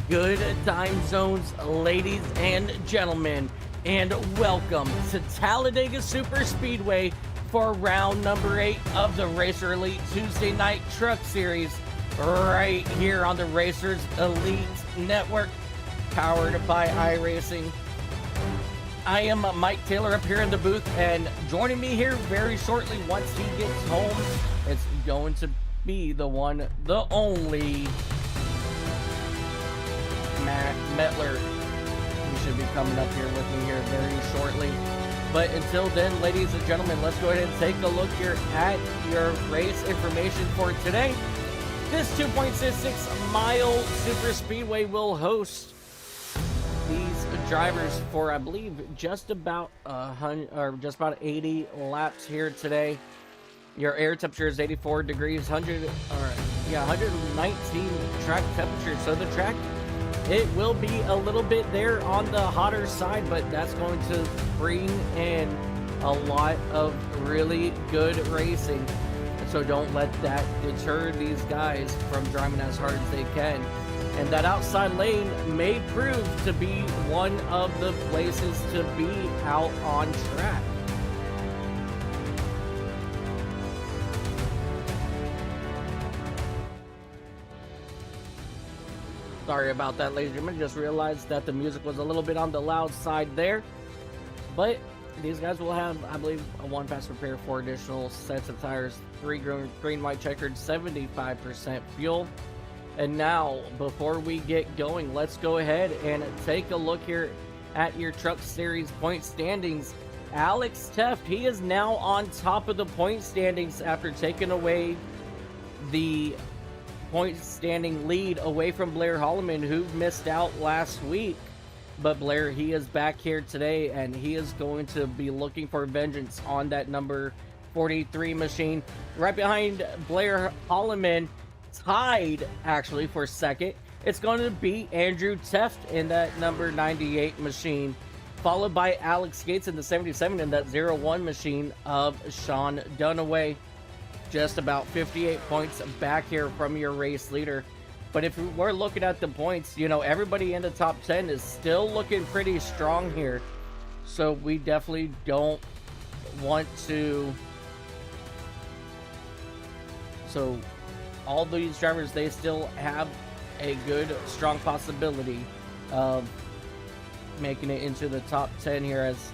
Good time zones, ladies and gentlemen, and welcome to Talladega Super Speedway for round number 8 of the Racer Elite Tuesday Night Truck Series, right here on the Racers Elite Network, powered by iRacing. I am Mike Taylor up here in the booth, and joining me here very shortly once he gets home, it's going to be the one, the only Matt Metler. He should be coming up here with me here very shortly. But until then, ladies and gentlemen, let's go ahead and take a look here at your race information for today. This 2.66 mile super speedway will host these drivers for, I believe, just about 80 laps here today. Your air temperature is 84 degrees, 119 track temperature. So the track, it will be a little bit there on the hotter side, but that's going to bring in a lot of really good racing. So don't let that deter these guys from driving as hard as they can. And that outside lane may prove to be one of the places to be out on track. Sorry about that, ladies and gentlemen. Just realized that the music was a little bit on the loud side there. But these guys will have, I believe, a one pass repair, 4 additional sets of tires, 3 green-white-checkered, 75% fuel. And now, before we get going, let's go ahead and take a look here at your Truck Series point standings. Alex Teft, he is now on top of the point standings after taking away the point standing lead away from Blair Holloman, who missed out last week. But Blair, he is back here today, and he is going to be looking for vengeance on that number 43 machine. Right behind Blair Holloman, tied actually for second, it's going to be Andrew Teft in that number 98 machine, followed by Alex Gates in the 77 in that 01 machine of Sean Dunaway. Just about 58 points back here from your race leader. But if we're looking at the points, you know, everybody in the top 10 is still looking pretty strong here. So we definitely don't want to. So all these drivers, they still have a good, strong possibility of making it into the top 10 here. As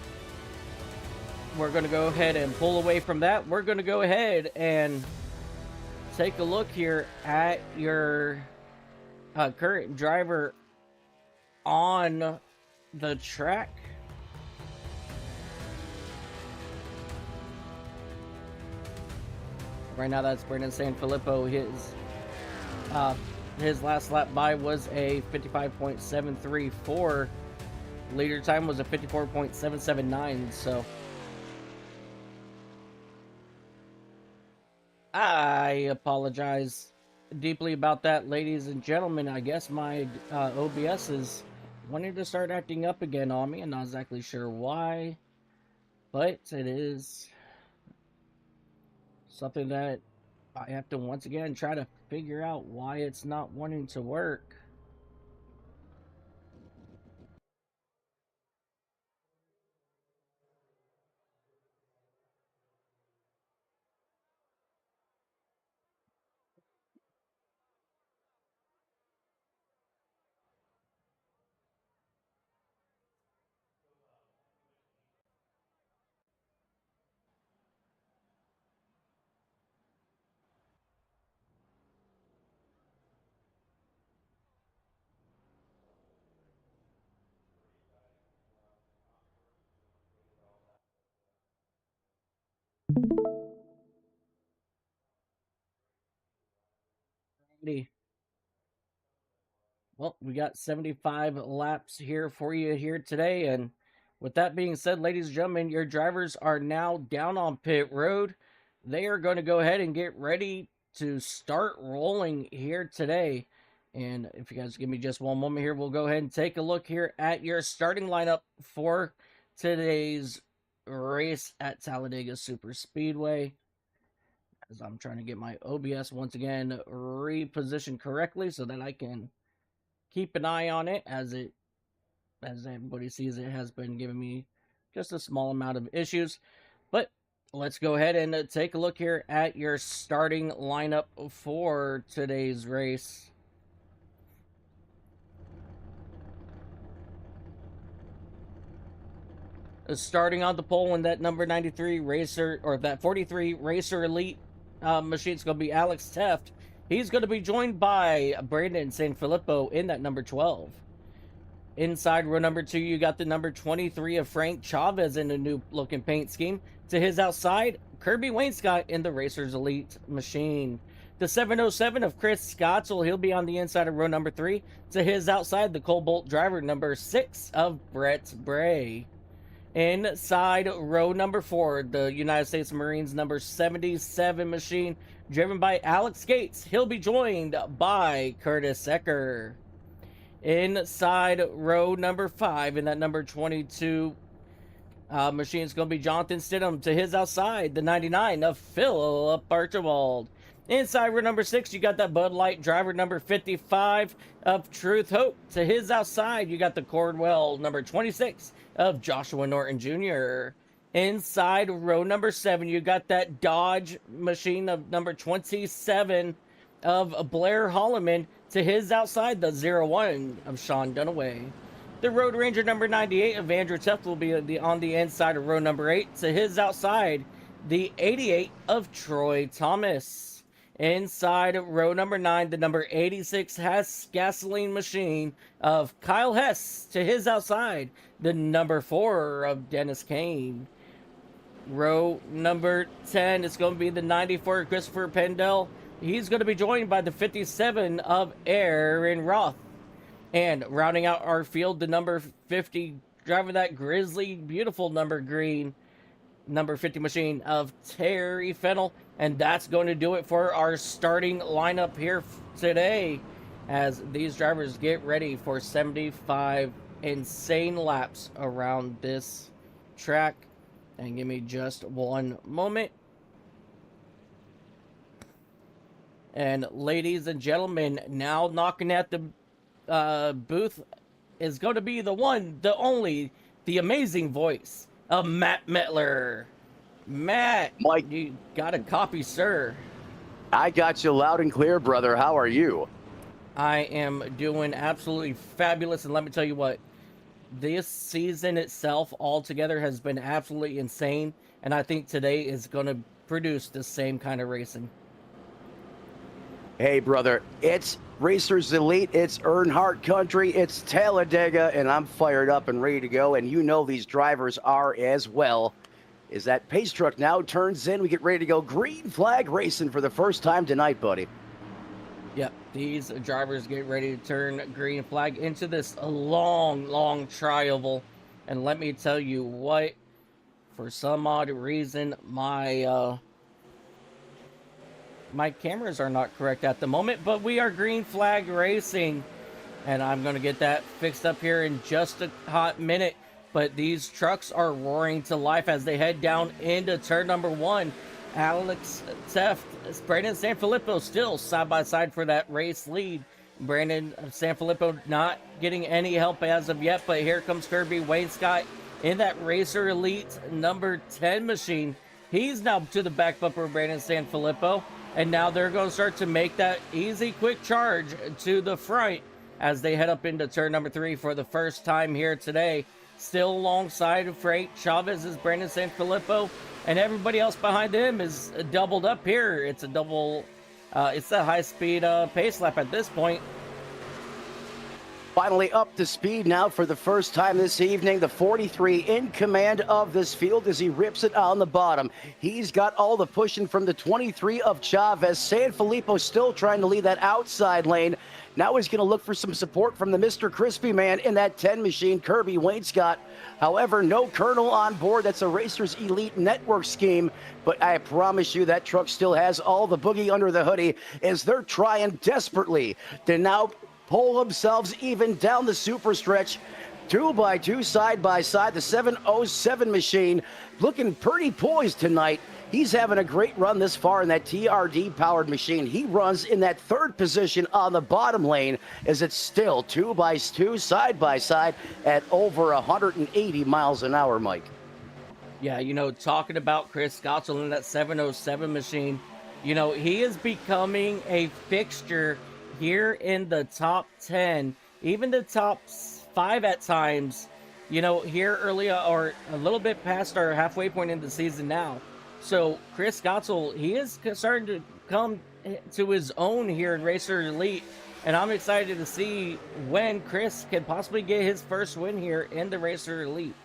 we're going to go ahead and pull away from that, we're going to go ahead and take a look here at your current driver on the track. Right now, that's Brendan Sanfilippo. His last lap by was a 55.734. Leader time was a 54.779. So I apologize deeply about that, ladies and gentlemen. I guess my OBS is wanting to start acting up again on me. I'm not exactly sure why, but it is something that I have to once again try to figure out why it's not wanting to work. Well, we got 75 laps here for you here today. And with that being said, ladies and gentlemen, your drivers are now down on pit road. They are going to go ahead and get ready to start rolling here today. And if you guys give me just one moment here, we'll go ahead and take a look here at your starting lineup for today's race at Talladega Super Speedway. As I'm trying to get my OBS once again repositioned correctly so that I can keep an eye on it, as everybody sees, it has been giving me just a small amount of issues. But let's go ahead and take a look here at your starting lineup for today's race. Starting on the pole in that number 93 racer, or that 43 racer elite machine, it's going to be Alex Teft. He's going to be joined by Brandon Sanfilippo in that number 12. Inside row number 2, you got the number 23 of Frank Chavez in a new looking paint scheme. To his outside, Kirby Wainscott in the Racers Elite machine. The 707 of Chris Scottsel, he'll be on the inside of row number 3. To his outside, the Cobalt driver number 6 of Brett Bray. Inside row number 4, the United States Marines number 77 machine, driven by Alex Gates. He'll be joined by Curtis Ecker. Inside row number 5, in that number 22 machine, is going to be Jonathan Stidham. To his outside, the 99 of Philip Archibald. Inside row number 6, you got that Bud Light driver number 55 of Truth Hope. To his outside, you got the Cordwell number 26 of Joshua Norton Jr. Inside row number 7, you got that Dodge machine of number 27 of Blair Holloman. To his outside, the 01 of Sean Dunaway. The Road Ranger number 98 of Andrew Tuft will be on the inside of row number 8. To his outside, the 88 of Troy Thomas. Inside row number 9, the number 86 Hess gasoline machine of Kyle Hess. To his outside, the number 4 of Dennis Kane. Row number 10, it's going to be the 94 Christopher Pendell. He's going to be joined by the 57 of Aaron Roth. And rounding out our field, the number 50, driving that Grizzly, beautiful number green, number 50 machine of Terry Fennell. And that's going to do it for our starting lineup here today, as these drivers get ready for 75 insane laps around this track. And give me just one moment. And ladies and gentlemen, now knocking at the booth is going to be the one, the only, the amazing voice of Matt Mettler. Matt, Mike, you got a copy, sir. I got you loud and clear, brother. How are you? I am doing absolutely fabulous, and let me tell you what, this season itself altogether has been absolutely insane, and I think today is going to produce the same kind of racing. Hey, brother, it's Racers Elite, it's Earnhardt Country, it's Talladega, and I'm fired up and ready to go, and you know these drivers are as well. As that pace truck now turns in, we get ready to go green flag racing for the first time tonight, buddy. Yep, these drivers get ready to turn green flag into this long tri-oval. And let me tell you what, for some odd reason, my cameras are not correct at the moment, but we are green flag racing. And I'm going to get that fixed up here in just a hot minute. But these trucks are roaring to life as they head down into turn number 1. Alex Teft, Brandon Sanfilippo still side by side for that race lead. Brandon Sanfilippo not getting any help as of yet, but here comes Kirby Wainscott in that Racer Elite number 10 machine. He's now to the back bumper of Brandon Sanfilippo, and now they're going to start to make that easy, quick charge to the front as they head up into turn number 3 for the first time here today. Still alongside of Frank Chavez is Brandon Sanfilippo, and everybody else behind him is doubled up here. It's a double, it's a high-speed pace lap at this point. Finally up to speed now for the first time this evening. The 43 in command of this field as he rips it on the bottom. He's got all the pushing from the 23 of Chavez. Sanfilippo still trying to lead that outside lane. Now he's going to look for some support from the Mr. Crispy Man in that 10 machine, Kirby Wainscott. However, no Colonel on board. That's a Racers Elite Network scheme. But I promise you that truck still has all the boogie under the hoodie as they're trying desperately to now pull themselves even down the super stretch. 2x2 side by side. The 707 machine looking pretty poised tonight He's having a great run this far in that TRD-powered machine. He runs in that third position on the bottom lane as it's still 2x2 side by side at over 180 miles an hour, Mike. Yeah, talking about Chris Gottsel in that 707 machine, he is becoming a fixture here in the top 10, even the top 5 at times, here early or a little bit past our halfway point in the season now. So Chris Gottsel, he is starting to come to his own here in Racer Elite, and I'm excited to see when Chris can possibly get his first win here in the Racer Elite.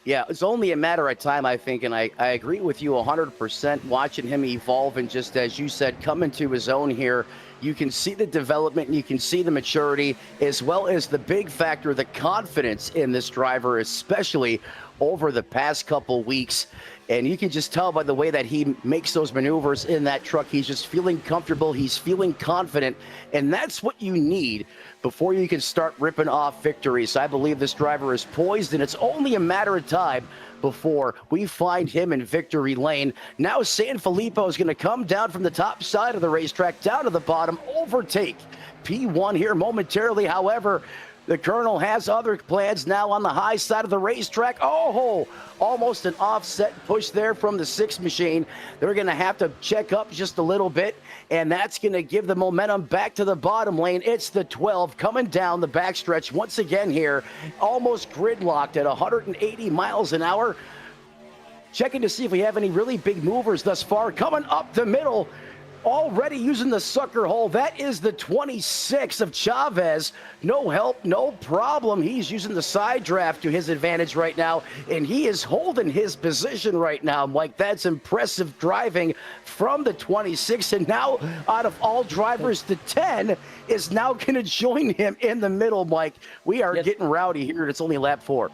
Yeah, it's only a matter of time, I think, and I agree with you 100%. Watching him evolve and just, as you said, come into his own here, you can see the development and you can see the maturity, as well as the big factor, the confidence in this driver, especially over the past couple weeks. And you can just tell by the way that he makes those maneuvers in that truck. He's just feeling comfortable. He's feeling confident. And that's what you need before you can start ripping off victories. I believe this driver is poised, and it's only a matter of time before we find him in victory lane. Now Sanfilippo is going to come down from the top side of the racetrack down to the bottom, overtake P1 here momentarily. However, the Colonel has other plans now on the high side of the racetrack. Oh, almost an offset push there from the 6 machine. They're going to have to check up just a little bit, and that's going to give the momentum back to the bottom lane. It's the 12 coming down the backstretch once again here, almost gridlocked at 180 miles an hour. Checking to see if we have any really big movers thus far. Coming up the middle, already using the sucker hole. That is the 26 of Chavez. No help, no problem. He's using the side draft to his advantage right now, and he is holding his position right now, Mike. That's impressive driving from the 26, and now out of all drivers, the 10 is now going to join him in the middle, Mike. We are getting rowdy here, and it's only lap 4.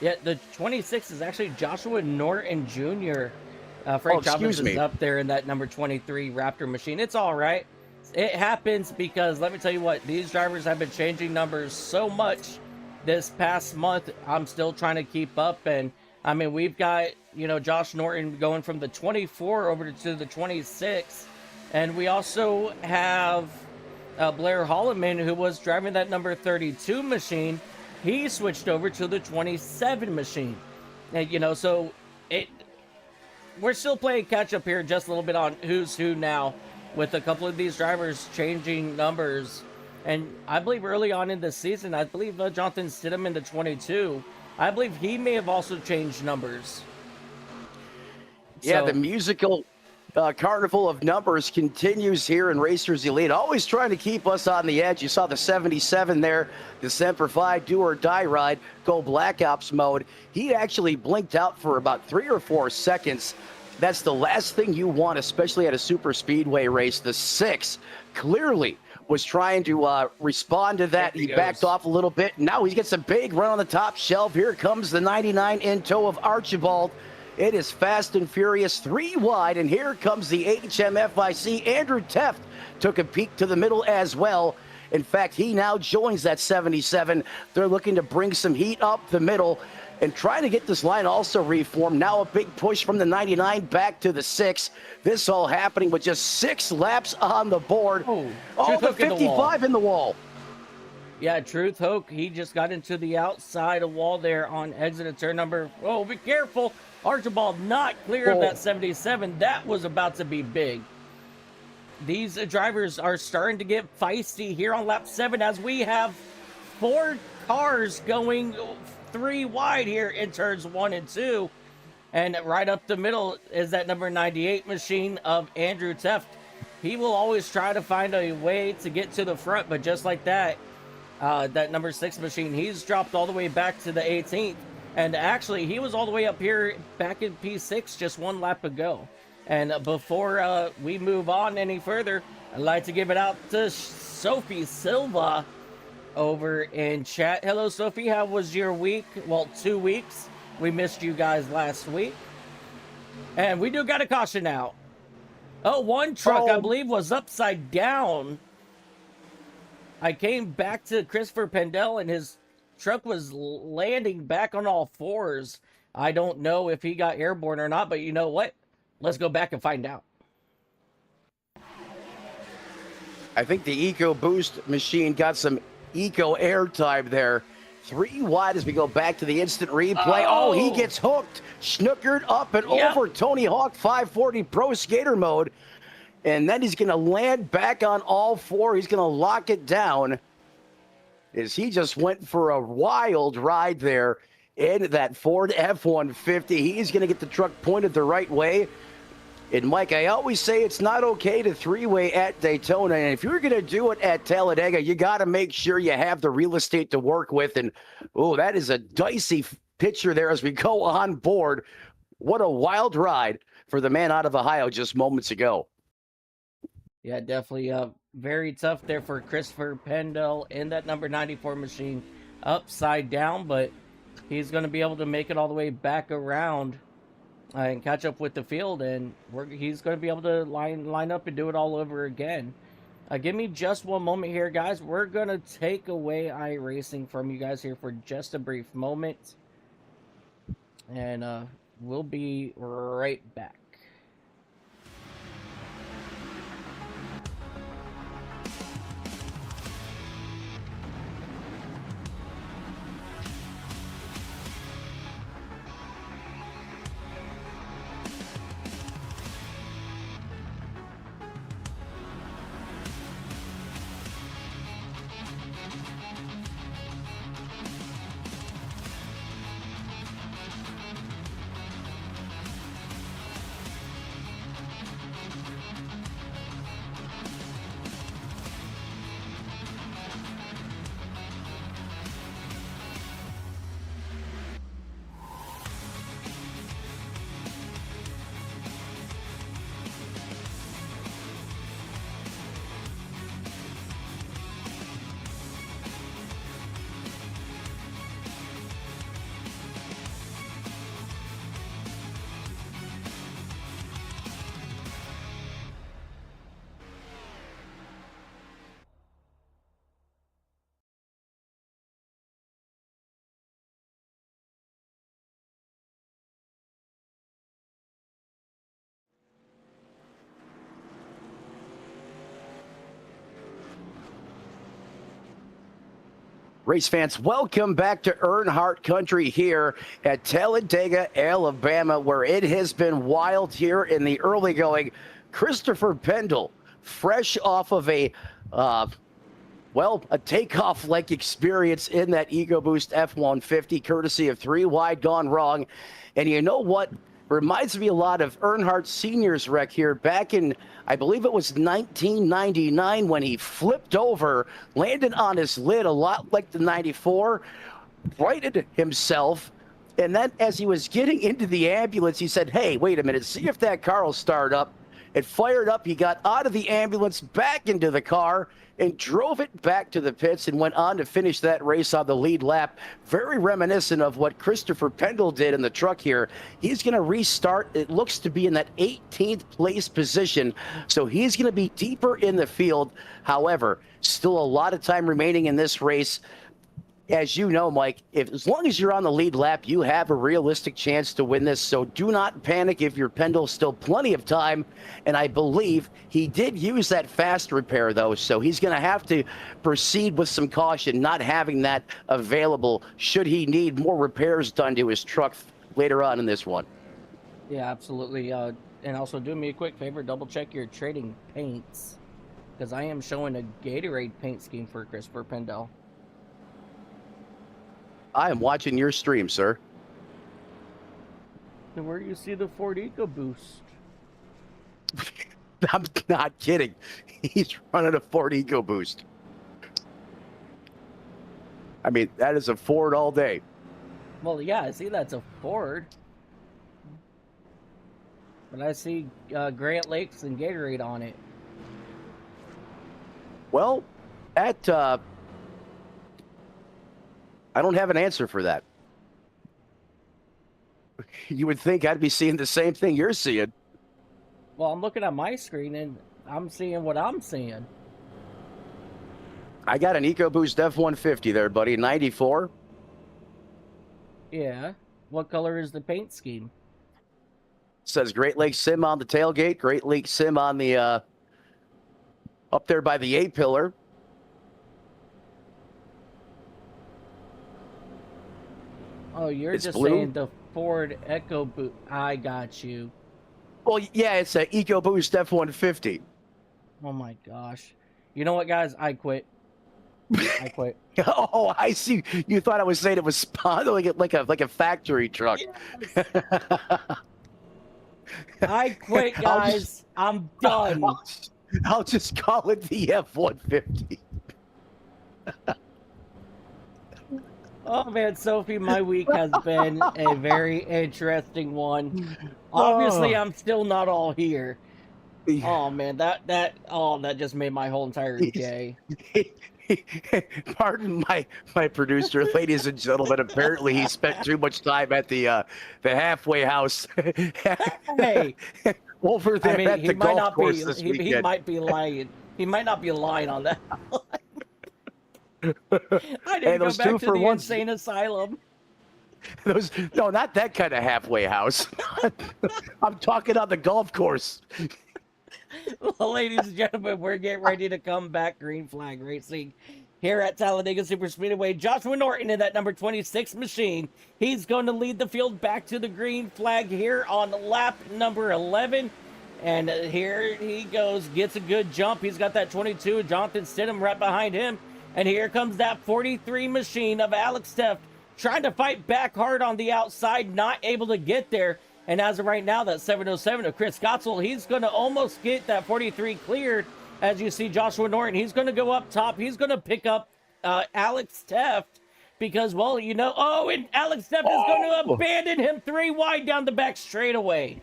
Yeah, the 26 is actually Joshua Norton Jr., Frank Chavez is up there in that number 23 Raptor machine. It's all right. It happens because, let me tell you what, these drivers have been changing numbers so much this past month. I'm still trying to keep up. And, I mean, we've got, Josh Norton going from the 24 over to the 26. And we also have Blair Holloman, who was driving that number 32 machine. He switched over to the 27 machine. And, so we're still playing catch up here just a little bit on who's who now, with a couple of these drivers changing numbers. And I believe early on in the season, I believe Jonathan Stidham in the 22, I believe he may have also changed numbers. Yeah, the musical carnival of numbers continues here in Racers Elite, always trying to keep us on the edge. You saw the 77 there, the Semper Fi do or die ride, go Black Ops mode. He actually blinked out for about 3 or 4 seconds. That's the last thing you want, especially at a super speedway race. The 6 clearly was trying to respond to that. He backed off a little bit. Now he gets a big run on the top shelf. Here comes the 99 in tow of Archibald. It is fast and furious, 3 wide, and here comes the HMFIC. Andrew Teft took a peek to the middle as well. In fact, he now joins that 77. They're looking to bring some heat up the middle and trying to get this line also reformed. Now a big push from the 99 back to the 6. This all happening with just 6 laps on the board. Oh, the 55 in the wall. Yeah, Truth Hoke, he just got into the outside of wall there on exit of turn number. Oh, be careful. Archibald not clear of that 77. That was about to be big. These drivers are starting to get feisty here on lap 7 as we have 4 cars going 3 wide here in turns 1 and 2. And right up the middle is that number 98 machine of Andrew Teft. He will always try to find a way to get to the front, but just like that, that number 6 machine, he's dropped all the way back to the 18th. And actually, he was all the way up here back in P6 just 1 lap ago. And before we move on any further, I'd like to give it out to Sophie Silva over in chat. Hello, Sophie. How was your week? Well, 2 weeks. We missed you guys last week. And we do got a caution out. Oh, one truck, I believe, was upside down. I came back to Christopher Pendel, and his truck was landing back on all 4s. I don't know if he got airborne or not, but you know what? Let's go back and find out. I think the EcoBoost machine got some Eco air time there. 3 wide as we go back to the instant replay. Oh, he gets hooked, snookered up and over. Tony Hawk 540 Pro Skater mode. And then he's going to land back on all four. He's going to lock it down as he just went for a wild ride there in that Ford F-150. He's going to get the truck pointed the right way. And, Mike, I always say it's not okay to three-way at Daytona. And if you're going to do it at Talladega, you got to make sure you have the real estate to work with. And, oh, that is a dicey picture there as we go on board. What a wild ride for the man out of Ohio just moments ago. Yeah, definitely very tough there for Christopher Pendle in that number 94 machine upside down. But he's going to be able to make it all the way back around and catch up with the field, and he's going to be able to line up and do it all over again. Give me just one moment here, guys. We're going to take away iRacing from you guys here for just a brief moment, and we'll be right back. Race fans, welcome back to Earnhardt Country here at Talladega, Alabama, where it has been wild here in the early going. Christopher Pendle, fresh off of a takeoff-like experience in that EcoBoost F-150, courtesy of 3 Wide Gone Wrong. And you know what? Reminds me a lot of Earnhardt Sr.'s wreck here back in, I believe it was 1999, when he flipped over, landed on his lid, a lot like the 94, righted himself, and then as he was getting into the ambulance, he said, hey, wait a minute, see if that car will start up. It fired up. He got out of the ambulance, back into the car, and drove it back to the pits and went on to finish that race on the lead lap. Very reminiscent of what Christopher Pendle did in the truck here. He's going to restart. It looks to be in that 18th place position, so he's going to be deeper in the field. However, still a lot of time remaining in this race. As you know, Mike, as long as you're on the lead lap, you have a realistic chance to win this. So do not panic if you're Pendle. Still plenty of time. And I believe he did use that fast repair, though. So he's going to have to proceed with some caution, not having that available should he need more repairs done to his truck later on in this one. Yeah, absolutely. And also do me a quick favor, double check your trading paints, because I am showing a Gatorade paint scheme for Christopher Pendle. I am watching your stream, sir. And where do you see the Ford EcoBoost? I'm not kidding. He's running a Ford EcoBoost. I mean, that is a Ford all day. Well, yeah, I see that's a Ford. But I see Grant Lakes and Gatorade on it. Well, that... I don't have an answer for that. You would think I'd be seeing the same thing you're seeing. Well, I'm looking at my screen and I'm seeing what I'm seeing. I got an EcoBoost F-150 there, buddy, 94. Yeah. What color is the paint scheme? Says Great Lakes Sim on the tailgate. Great Lakes Sim on the up there by the A-pillar. Oh, you're It's just blue. saying the Ford EcoBoost. I got you. Well, yeah, it's an EcoBoost F-150. Oh my gosh. You know what, guys? I quit. I quit. Oh, I see. You thought I was saying it was spawned like a factory truck. Yes. I quit, guys. I'm done. I'll just call it the F-150. Oh man, Sophie, my week has been a very interesting one. Obviously, I'm still not all here. Oh man, that just made my whole entire day. Pardon my producer, ladies and gentlemen. Apparently, he spent too much time at the halfway house. Hey, over there at the golf course be this he weekend. might be lying. He might not be lying on that. I didn't go those back to 2 for the 1s. insane asylum. No, not that kind of halfway house. I'm talking on the golf course. Well, ladies and gentlemen, we're getting ready to come back green flag racing here at Talladega Super Speedway. Joshua Norton in that number 26 machine. He's going to lead the field back to the green flag here on lap number 11. And here he goes, gets a good jump. He's got that 22, Jonathan Stidham right behind him. And here comes that 43 machine of Alex Teff trying to fight back hard on the outside, not able to get there. And as of right now, that 707 of Chris Gotzel, he's going to almost get that 43 cleared. As you see Joshua Norton, he's going to go up top. He's going to pick up Alex Teff because, well, you know, and Alex Teff is going to abandon him 3 wide down the back straightaway.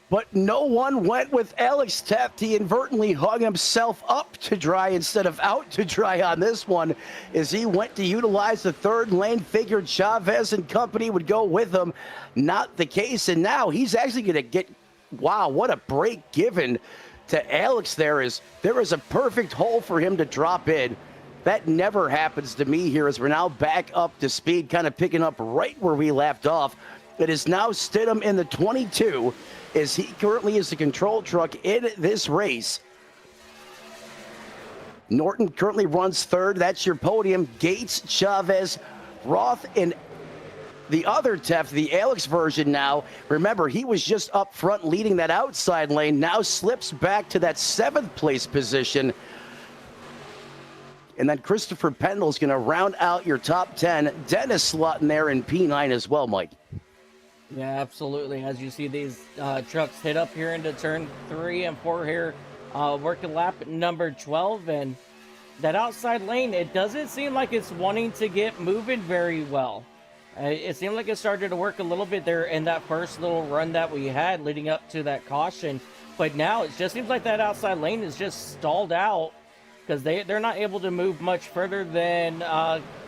But no one went with Alex Teff. He inadvertently hung himself up to dry instead of out to dry on this one as he went to utilize the 3rd lane. Figured Chavez and company would go with him. Not the case. And now he's actually going to get, wow, what a break given to Alex there is a perfect hole for him to drop in. That never happens to me here as we're now back up to speed, kind of picking up right where we left off. It is now Stidham in the 22 as he currently is the control truck in this race. Norton currently runs 3rd. That's your podium. Gates, Chavez, Roth, and the other Teff, the Alex version now. Remember, he was just up front leading that outside lane. Now slips back to that 7th place position. And then Christopher Pendle is going to round out your top 10. Dennis slotting there in P9 as well, Mike. Yeah, absolutely. As you see these trucks hit up here into turn 3 and 4 here, working lap number 12. And that outside lane, it doesn't seem like it's wanting to get moving very well. It seemed like it started to work a little bit there in that first little run that we had leading up to that caution. But now it just seems like that outside lane is just stalled out because they're not able to move much further than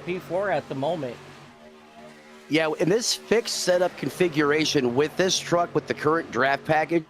P4 at the moment. Yeah, in this fixed setup configuration with this truck, with the current draft package,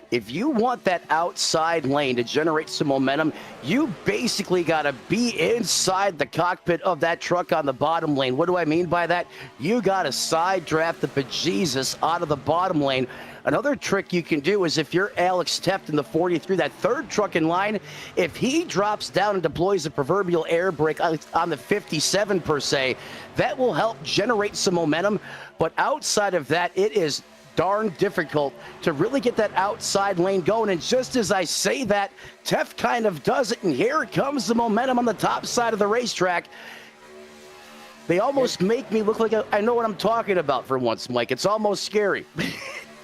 if you want that outside lane to generate some momentum, you basically got to be inside the cockpit of that truck on the bottom lane. What do I mean by that? You got to side draft the bejesus out of the bottom lane. Another trick you can do is if you're Alex Teff in the 43, that 3rd truck in line, if he drops down and deploys the proverbial air brake on the 57 per se, that will help generate some momentum. But outside of that, it is darn difficult to really get that outside lane going. And just as I say that, Teff kind of does it. And here comes the momentum on the top side of the racetrack. They almost make me look like I know what I'm talking about for once, Mike. It's almost scary.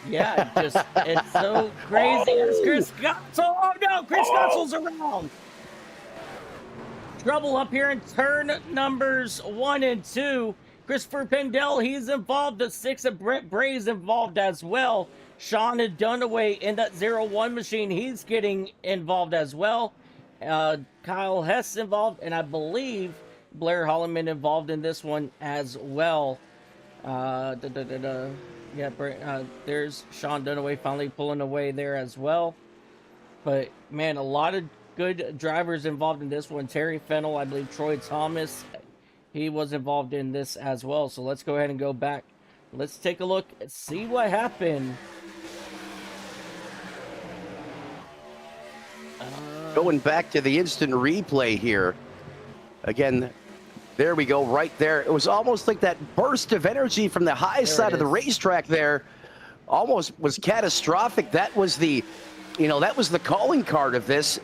Yeah, it's so crazy. It's Chris Gotzel. Oh no, Chris Gotzel's around. Trouble up here in turn numbers 1 and 2. Christopher Pendle, he's involved. The 6 of Brent Bray's involved as well. Sean Dunaway in that 0-1 machine, he's getting involved as well. Kyle Hess involved, and I believe Blair Holloman involved in this one as well. Yeah, there's Sean Dunaway finally pulling away there as well. But, man, a lot of good drivers involved in this one. Terry Fennell, I believe Troy Thomas, he was involved in this as well. So let's go ahead and go back let's take a look and see what happened. Going back to the instant replay here. Again, there we go, right there. It was almost like that burst of energy from the high side of the racetrack there. Almost was catastrophic. That was the, that was the calling card of this.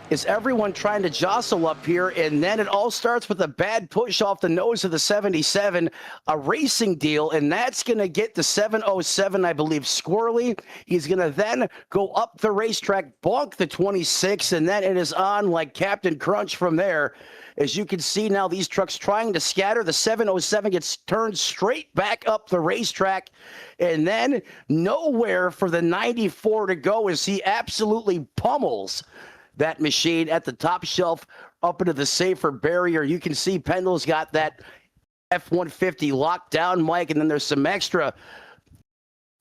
Is everyone trying to jostle up here, and then it all starts with a bad push off the nose of the 77, a racing deal, and that's going to get the 707, I believe, squirrely. He's going to then go up the racetrack, bonk the 26, and then it is on like Captain Crunch from there. As you can see now, these trucks trying to scatter. The 707 gets turned straight back up the racetrack, and then nowhere for the 94 to go as he absolutely pummels that machine at the top shelf up into the safer barrier. You can see Pendle's got that F-150 locked down, Mike, and then there's some extra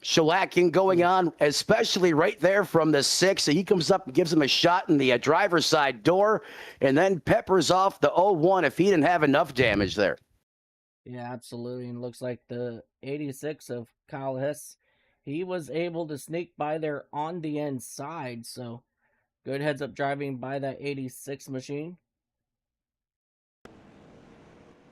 shellacking going on, especially right there from the 6. So he comes up and gives him a shot in the driver's side door, and then peppers off the 01 if he didn't have enough damage there. Yeah, absolutely. And looks like the 86 of Kyle Hess, he was able to sneak by there on the inside, so good heads-up driving by that 86 machine.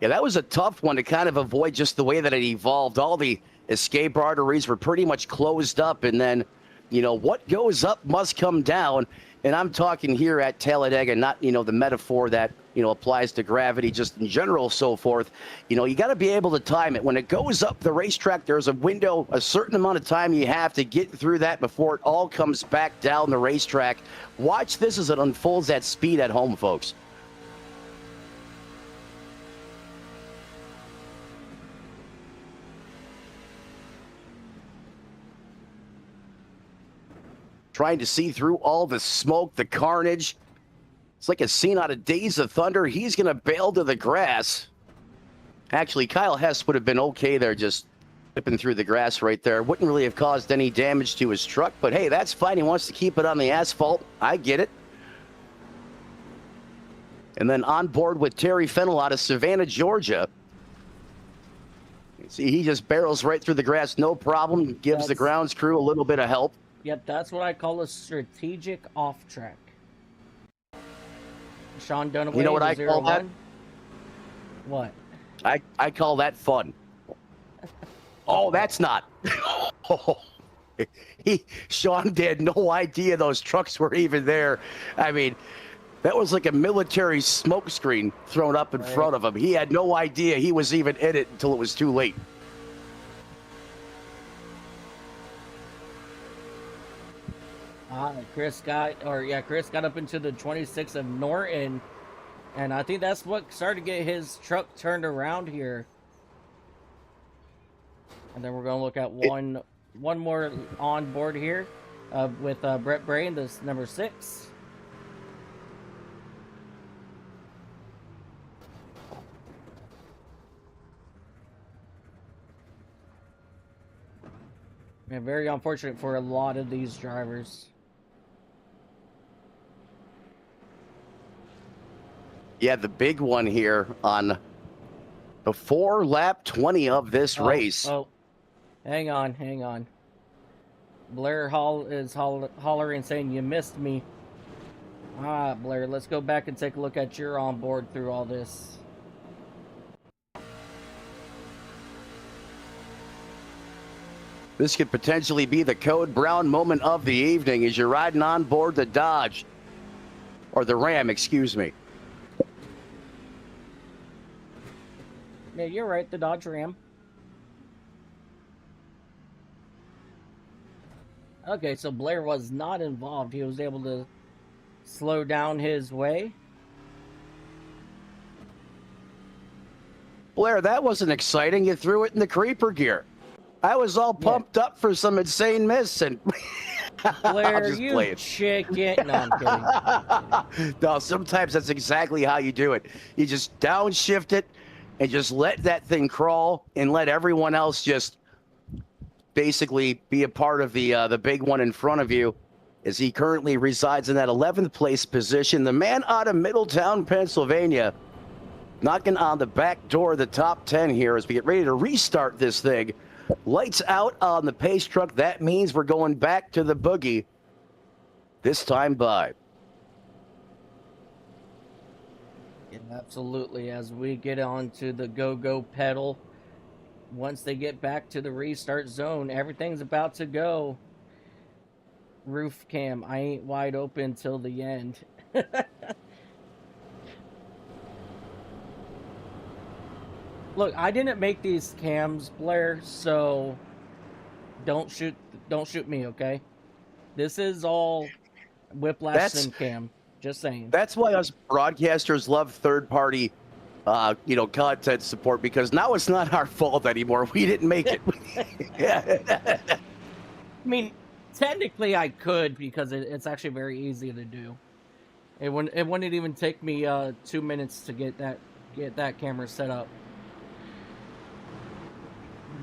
Yeah, that was a tough one to kind of avoid just the way that it evolved. All the escape arteries were pretty much closed up, and then, what goes up must come down. And I'm talking here at Talladega, not, the metaphor that, applies to gravity just in general, so forth. You got to be able to time it. When it goes up the racetrack, there's a window, a certain amount of time you have to get through that before it all comes back down the racetrack. Watch this as it unfolds at speed at home, folks. Trying to see through all the smoke, the carnage. It's like a scene out of Days of Thunder. He's going to bail to the grass. Actually, Kyle Hess would have been okay there, just flipping through the grass right there. Wouldn't really have caused any damage to his truck, but hey, that's fine. He wants to keep it on the asphalt. I get it. And then on board with Terry Fennell out of Savannah, Georgia. See, he just barrels right through the grass, no problem. Gives the grounds crew a little bit of help. Yep, that's what I call a strategic off-track. Sean Dunaway. You know what I call that? What? I call that fun. Oh, that's not. Sean had no idea those trucks were even there. I mean, that was like a military smoke screen thrown up in front of him. He had no idea he was even in it until it was too late. Chris got up into the 26 of Norton, and I think that's what started to get his truck turned around here. And then we're going to look at one more on board here with Brett Brain, this number 6. And very unfortunate for a lot of these drivers. Yeah, the big one here on before lap 20 of this race. Oh, hang on. Blair Hall is hollering saying, "You missed me." Blair, let's go back and take a look at your onboard through all this. This could potentially be the Code Brown moment of the evening as you're riding on board the Dodge. Or the Ram, excuse me. Yeah, you're right, the Dodge Ram. Okay, so Blair was not involved. He was able to slow down his way. Blair, that wasn't exciting. You threw it in the creeper gear. I was all pumped up for some insane miss, and Blair, you chicken. No, I'm kidding. No, sometimes that's exactly how you do it. You just downshift it and just let that thing crawl and let everyone else just basically be a part of the big one in front of you, as he currently resides in that 11th place position. The man out of Middletown, Pennsylvania, knocking on the back door of the top 10 here as we get ready to restart this thing Lights out on the pace truck. That means we're going back to the boogie. This time by. Yeah, absolutely. As we get on to the go-go pedal, once they get back to the restart zone, everything's about to go. Roof cam, I ain't wide open till the end. Look, I didn't make these cams, Blair, so don't shoot me, okay? This is all Whiplash Sim Cam. Just saying. That's why us broadcasters love third-party, content support, because now it's not our fault anymore. We didn't make it. I mean, technically I could, because it's actually very easy to do. It wouldn't even take me 2 minutes to get that camera set up.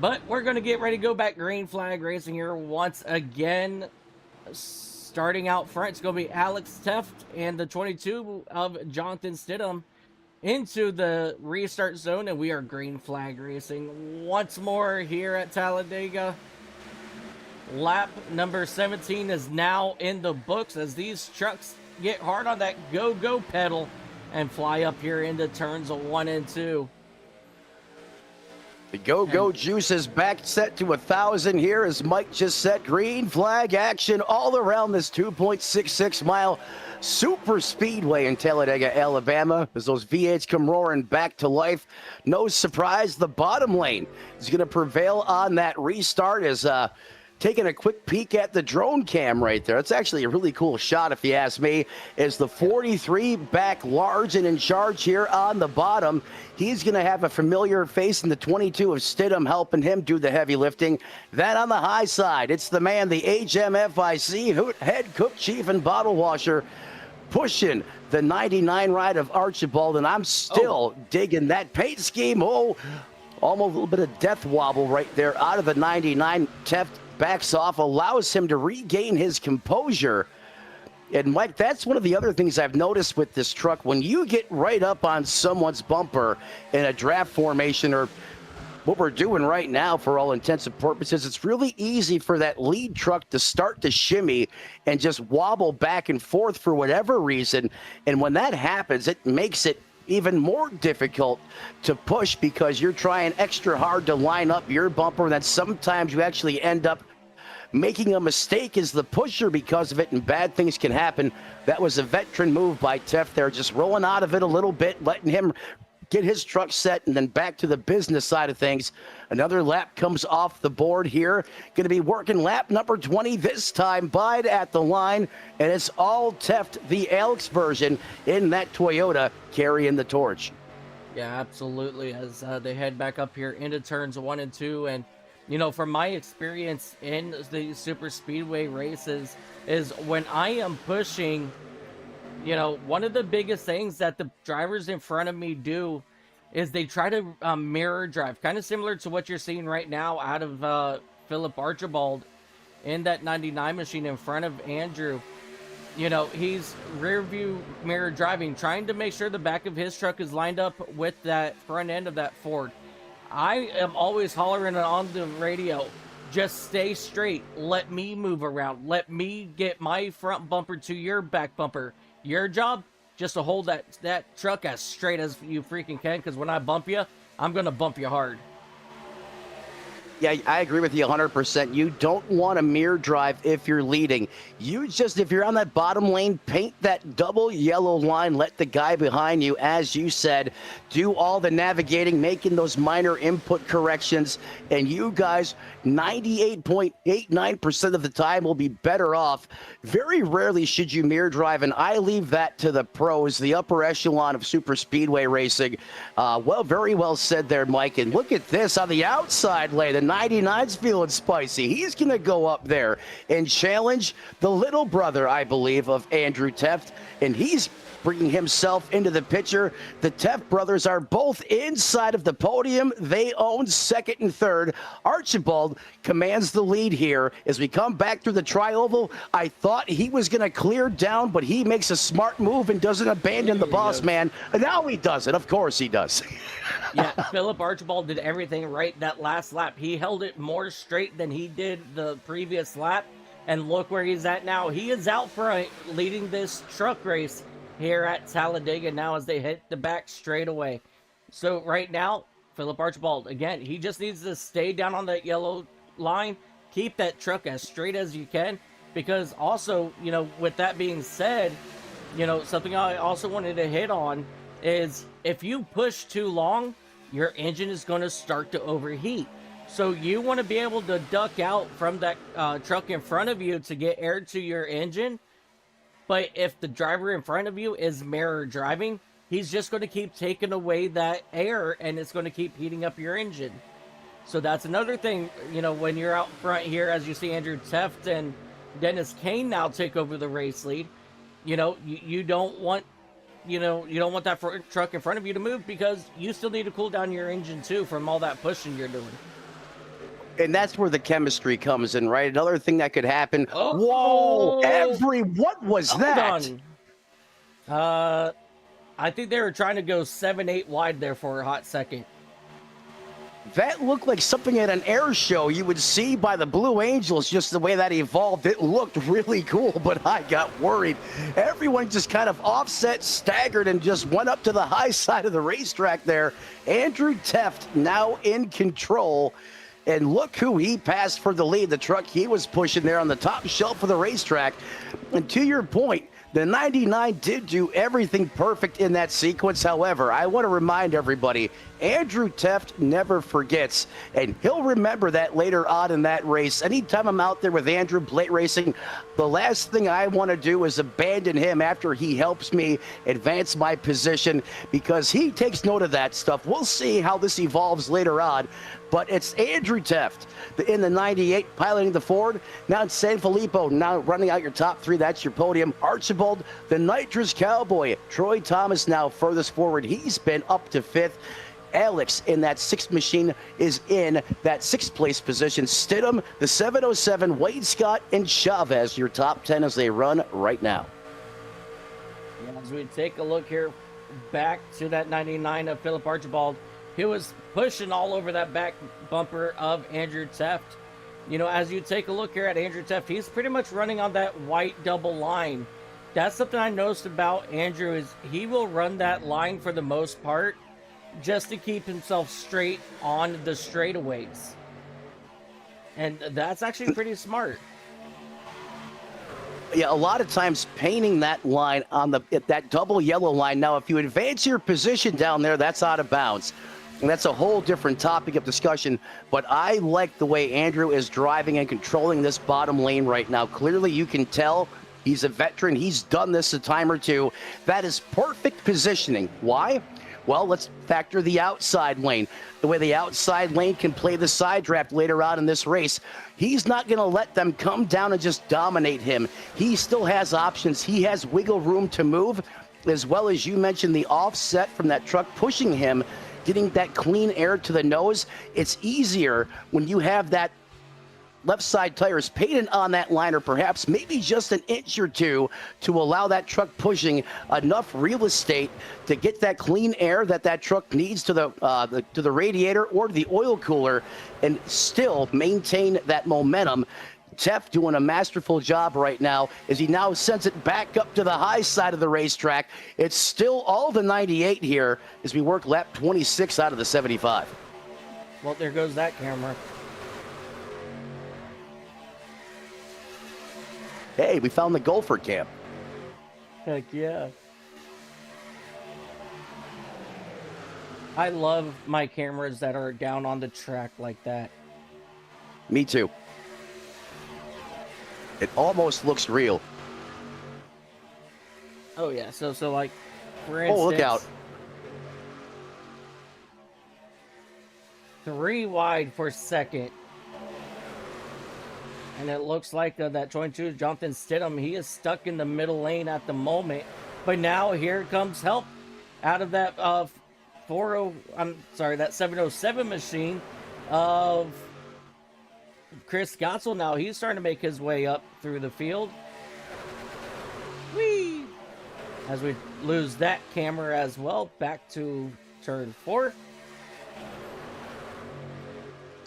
But we're gonna get ready to go back green flag racing here once again. Starting out front, it's going to be Alex Teft and the 22 of Jonathan Stidham into the restart zone, and we are green flag racing once more here at Talladega. Lap number 17 is now in the books as these trucks get hard on that go-go pedal and fly up here into turns 1 and 2. The go-go juice is back set to 1,000 here, as Mike just said. Green flag action all around this 2.66 mile super speedway in Talladega, Alabama, as those V8s come roaring back to life. No surprise, the bottom lane is going to prevail on that restart, as taking a quick peek at the drone cam right there. It's actually a really cool shot, if you ask me, is the 43 back large and in charge here on the bottom. He's going to have a familiar face in the 22 of Stidham helping him do the heavy lifting. Then on the high side, it's the man, the HMFIC head cook, chief, and bottle washer, pushing the 99 ride of Archibald, and I'm still digging that paint scheme. Almost a little bit of death wobble right there out of the 99. Teft backs off, allows him to regain his composure. And Mike, that's one of the other things I've noticed with this truck. When you get right up on someone's bumper in a draft formation, or what we're doing right now for all intents and purposes, it's really easy for that lead truck to start to shimmy and just wobble back and forth for whatever reason. And when that happens, it makes it even more difficult to push, because you're trying extra hard to line up your bumper, and then sometimes you actually end up making a mistake as the pusher because of it, and bad things can happen. That was a veteran move by Teft there, just rolling out of it a little bit, letting him get his truck set, and then back to the business side of things. Another lap comes off the board here. Going to be working lap number 20 this time. Bide at the line, and it's all Teft, the Alex version, in that Toyota, carrying the torch. Yeah, absolutely, as they head back up here into turns 1 and 2. And from my experience in the super speedway races, is when I am pushing, one of the biggest things that the drivers in front of me do is they try to mirror drive, kind of similar to what you're seeing right now out of Philip Archibald in that 99 machine in front of Andrew. He's rear view mirror driving, trying to make sure the back of his truck is lined up with that front end of that Ford. I am always hollering on the radio, just stay straight. Let me move around. Let me get my front bumper to your back bumper. Your job, just to hold that truck as straight as you freaking can, because when I bump you, I'm going to bump you hard. Yeah, I agree with you 100%. You don't want a mirror drive if you're leading. If you're on that bottom lane, paint that double yellow line. Let the guy behind you, as you said, do all the navigating, making those minor input corrections. And you guys, 98.89% of the time, will be better off. Very rarely should you mirror drive, and I leave that to the pros, the upper echelon of super speedway racing. Very well said there, Mike. And look at this on the outside lane. The 99's feeling spicy. He's going to go up there and challenge the little brother, I believe, of Andrew Teft, and he's bringing himself into the picture. The Teft brothers are both inside of the podium. They own second and third. Archibald commands the lead here as we come back through the tri-oval. I thought he was going to clear down, but he makes a smart move and doesn't abandon the boss man. And now he does it. Of course he does. Yeah, Philip Archibald did everything right that last lap. He held it more straight than he did the previous lap. And look where he's at now. He is out front leading this truck race here at Talladega now as they hit the back straightaway. So right now, Philip Archibald, again, he just needs to stay down on that yellow line, keep that truck as straight as you can, because also, you know, with that being said, you know, something I also wanted to hit on is if you push too long, your engine is going to start to overheat. So you want to be able to duck out from that truck in front of you to get air to your engine. But if the driver in front of you is mirror driving, he's just going to keep taking away that air, and it's going to keep heating up your engine. So that's another thing, you know, when you're out front here, as you see Andrew Teft and Dennis Kane now take over the race lead, you know, you don't want, you know, you don't want that truck in front of you to move, because you still need to cool down your engine too from all that pushing you're doing. And that's where the chemistry comes in, right? Another thing that could happen. Oh, Whoa, what was that? I think they were trying to go 7-8 wide there for a hot second. That looked like something at an air show you would see by the Blue Angels, just the way that evolved. It looked really cool, but I got worried. Everyone just kind of offset, staggered, and just went up to the high side of the racetrack there. Andrew Teft now in control. And look who he passed for the lead. The truck he was pushing there on the top shelf of the racetrack. And to your point, the 99 did do everything perfect in that sequence. However, I want to remind everybody, Andrew Teft never forgets, and he'll remember that later on in that race. Anytime I'm out there with Andrew plate racing, the last thing I want to do is abandon him after he helps me advance my position, because he takes note of that stuff. We'll see how this evolves later on. But it's Andrew Teft in the 98 piloting the Ford. Now it's Sanfilippo now running out your top three. That's your podium. Archibald, the nitrous cowboy. Troy Thomas now furthest forward. He's been up to fifth. Alex in that sixth machine is in that sixth place position. Stidham, the 707, Wade Scott, and Chavez, your top 10 as they run right now. As we take a look here back to that 99 of Philip Archibald, he was pushing all over that back bumper of Andrew Teft. You know, as you take a look here at Andrew Teft, he's pretty much running on that white double line. That's something I noticed about Andrew, is he will run that line for the most part just to keep himself straight on the straightaways. And that's actually pretty smart. Yeah, a lot of times painting that line on that double yellow line. Now, if you advance your position down there, that's out of bounds. And that's a whole different topic of discussion. But I like the way Andrew is driving and controlling this bottom lane right now. Clearly, you can tell he's a veteran. He's done this a time or two. That is perfect positioning. Why? Well, let's factor the outside lane. The way the outside lane can play the side draft later on in this race. He's not going to let them come down and just dominate him. He still has options. He has wiggle room to move, as well as you mentioned the offset from that truck pushing him, getting that clean air to the nose. It's easier when you have that left side tires painted on that line, or perhaps maybe just an inch or two, to allow that truck pushing enough real estate to get that clean air that truck needs to the radiator or to the oil cooler, and still maintain that momentum. Teft doing a masterful job right now as he now sends it back up to the high side of the racetrack. It's still all the 98 here as we work lap 26 out of the 75. Well, there goes that camera. Hey, we found the golfer camp. Heck yeah. I love my cameras that are down on the track like that. Me too. It almost looks real. Oh yeah, so like, for instance, oh, look out. 3 wide for second. And it looks like that 22, Jonathan Stidham, he is stuck in the middle lane at the moment. But now here comes help out of that that 707 machine of Chris Gottsel. Now he's starting to make his way up through the field. Whee! As we lose that camera as well, back to turn 4.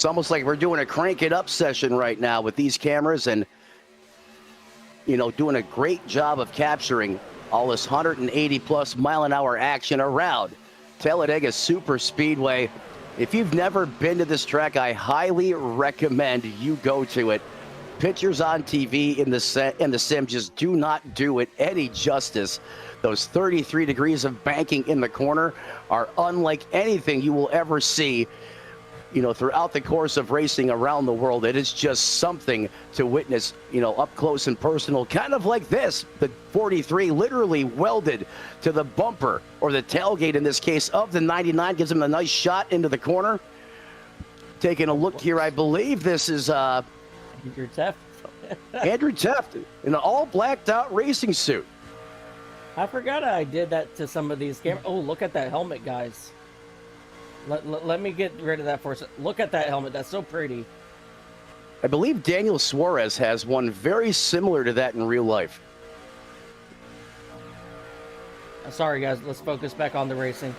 It's almost like we're doing a crank it up session right now with these cameras and, doing a great job of capturing all this 180 plus mile an hour action around Talladega Super Speedway. If you've never been to this track, I highly recommend you go to it. Pictures on TV in the sim just do not do it any justice. Those 33 degrees of banking in the corner are unlike anything you will ever see, throughout the course of racing around the world. It is just something to witness, up close and personal, kind of like this. The 43 literally welded to the bumper, or the tailgate in this case, of the 99, gives him a nice shot into the corner. Taking a look here, I believe this is Andrew Teft. Andrew Teft in an all blacked out racing suit. I forgot I did that to some of these cameras. Oh, look at that helmet, guys. Let me get rid of that for a second. Look at that helmet. That's so pretty. I believe Daniel Suarez has one very similar to that in real life. Sorry, guys. Let's focus back on the racing.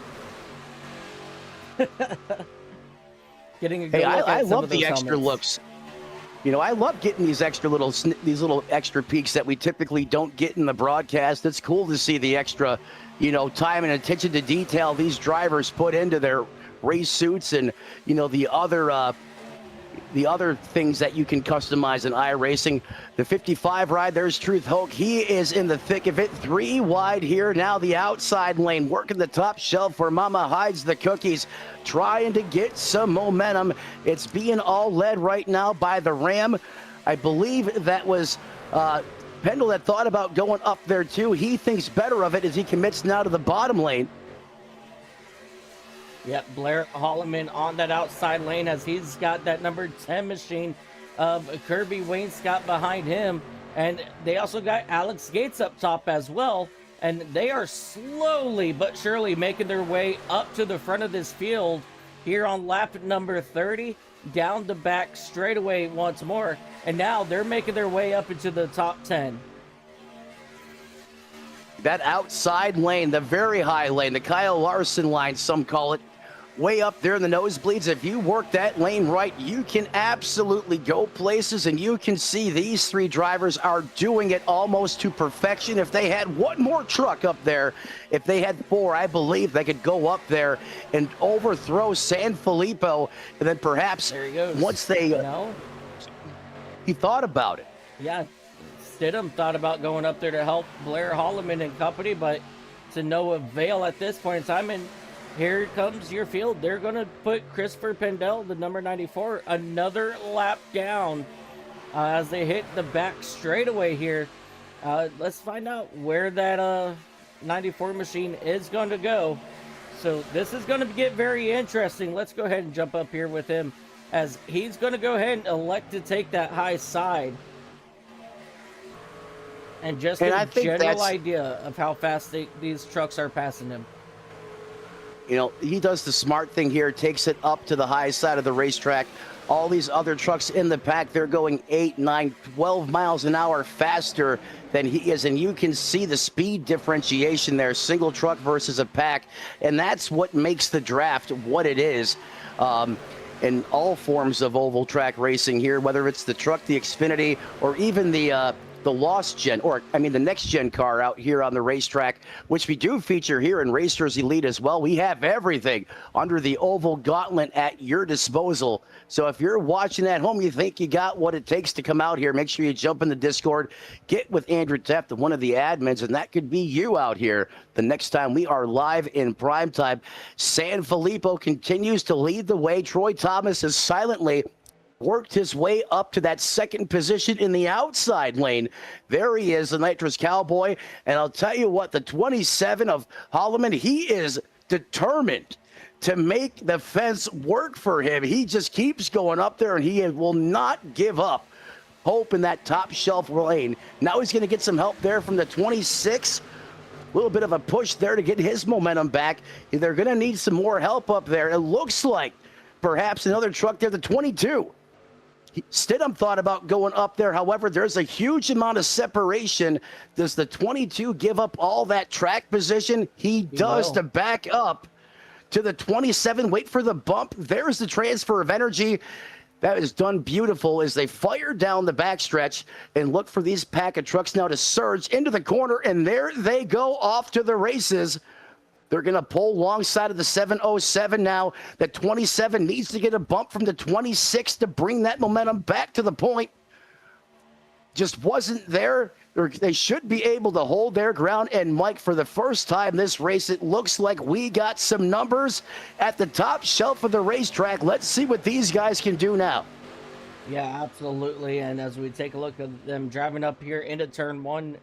Getting a good look I at some love of the those extra helmets. looks. I love getting these little extra peeks that we typically don't get in the broadcast. It's cool to see the extra, time and attention to detail these drivers put into their race suits and, the other things that you can customize in iRacing. The 55 ride, there's Truth Hoke. He is in the thick of it. 3 wide here. Now the outside lane, working the top shelf where Mama hides the cookies, trying to get some momentum. It's being all led right now by the Ram. I believe that was Pendle that thought about going up there too. He thinks better of it as he commits now to the bottom lane. Yep, Blair Holloman on that outside lane as he's got that number 10 machine of Kirby Wainscott behind him. And they also got Alex Gates up top as well. And they are slowly but surely making their way up to the front of this field here on lap number 30, down the back straightaway once more. And now they're making their way up into the top 10. That outside lane, the very high lane, the Kyle Larson line, some call it, way up there in the nosebleeds. If you work that lane right, you can absolutely go places, and you can see these 3 drivers are doing it almost to perfection. If they had one more truck up there, if they had 4, I believe they could go up there and overthrow San Filippo, and then perhaps there he goes. Once they he thought about it. Yeah, Stidham thought about going up there to help Blair Holloman and company, but to no avail at this point in time. And here comes your field. They're going to put Christopher Pendle, the number 94, another lap down as they hit the back straightaway here. Let's find out where that 94 machine is going to go. So this is going to get very interesting. Let's go ahead and jump up here with him as he's going to go ahead and elect to take that high side. And just get a general idea of how fast these trucks are passing him. He does the smart thing here, takes it up to the high side of the racetrack. All these other trucks in the pack, they're going 8, 9, 12 miles an hour faster than he is. And you can see the speed differentiation there, single truck versus a pack. And that's what makes the draft what it is. In all forms of oval track racing here, whether it's the truck, the Xfinity, or even the lost gen, the next gen car out here on the racetrack, which we do feature here in Racers Elite as well. We have everything under the oval gauntlet at your disposal. So if you're watching at home, you think you got what it takes to come out here, make sure you jump in the Discord, get with Andrew Teft, one of the admins, and that could be you out here the next time we are live in primetime. San Filippo continues to lead the way. Troy Thomas is silently worked his way up to that second position in the outside lane. There he is, the Nitrous Cowboy. And I'll tell you what, the 27 of Holloman, he is determined to make the fence work for him. He just keeps going up there, and he will not give up hope in that top shelf lane. Now he's going to get some help there from the 26. A little bit of a push there to get his momentum back. They're going to need some more help up there. It looks like perhaps another truck there, the 22. Stidham thought about going up there. However, there's a huge amount of separation. Does the 22 give up all that track position? He does to back up to the 27. Wait for the bump. There's the transfer of energy. That is done beautiful as they fire down the backstretch and look for these pack of trucks now to surge into the corner, and there they go off to the races. They're going to pull alongside of the 707 now. The 27 needs to get a bump from the 26 to bring that momentum back to the point. Just wasn't there. They should be able to hold their ground. And, Mike, for the first time this race, it looks like we got some numbers at the top shelf of the racetrack. Let's see what these guys can do now. Yeah, absolutely. And as we take a look at them driving up here into turn 1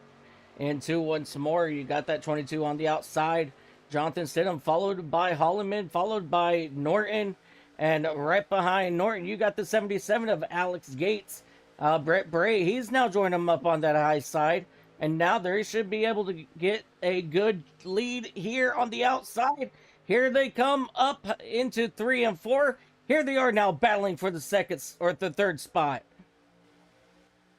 and 2 once more, you got that 22 on the outside. Jonathan Stidham, followed by Holloman, followed by Norton. And right behind Norton, you got the 77 of Alex Gates. Brett Bray, he's now joined him up on that high side. And now they should be able to get a good lead here on the outside. Here they come up into 3 and 4. Here they are now battling for the second or the third spot.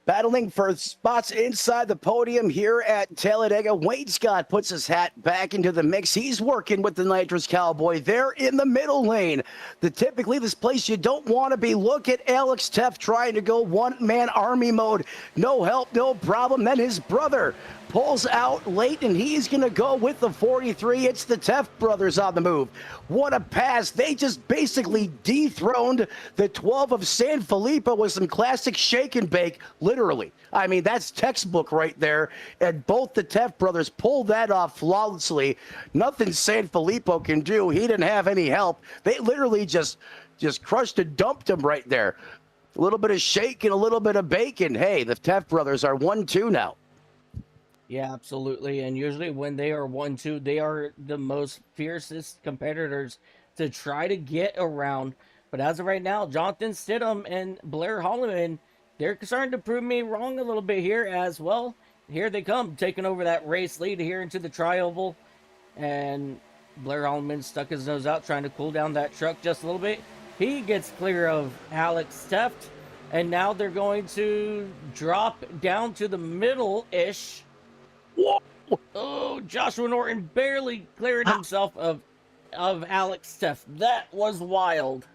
Battling for spots inside the podium here at Talladega. Wayne Scott puts his hat back into the mix. He's working with the Nitrous Cowboy there in the middle lane. Typically this place you don't want to be. Look at Alex Teff trying to go one-man army mode. No help, no problem. Then his brother pulls out late, and he's going to go with the 43. It's the Teff brothers on the move. What a pass. They just basically dethroned the 12 of San Felipe with some classic shake and bake, literally. I mean, that's textbook right there. And both the Teff brothers pulled that off flawlessly. Nothing San Felipe can do. He didn't have any help. They literally just crushed and dumped him right there. A little bit of shake and a little bit of bake, and hey, the Teff brothers are 1-2 now. Yeah, absolutely. And usually when they are 1-2, they are the most fiercest competitors to try to get around. But as of right now, Jonathan Stidham and Blair Holloman, they're starting to prove me wrong a little bit here as well. Here they come, taking over that race lead here into the tri-oval. And Blair Holloman stuck his nose out, trying to cool down that truck just a little bit. He gets clear of Alex Teff. And now they're going to drop down to the middle-ish. Whoa. Oh, Joshua Norton barely cleared himself of Alex Teff. That was wild.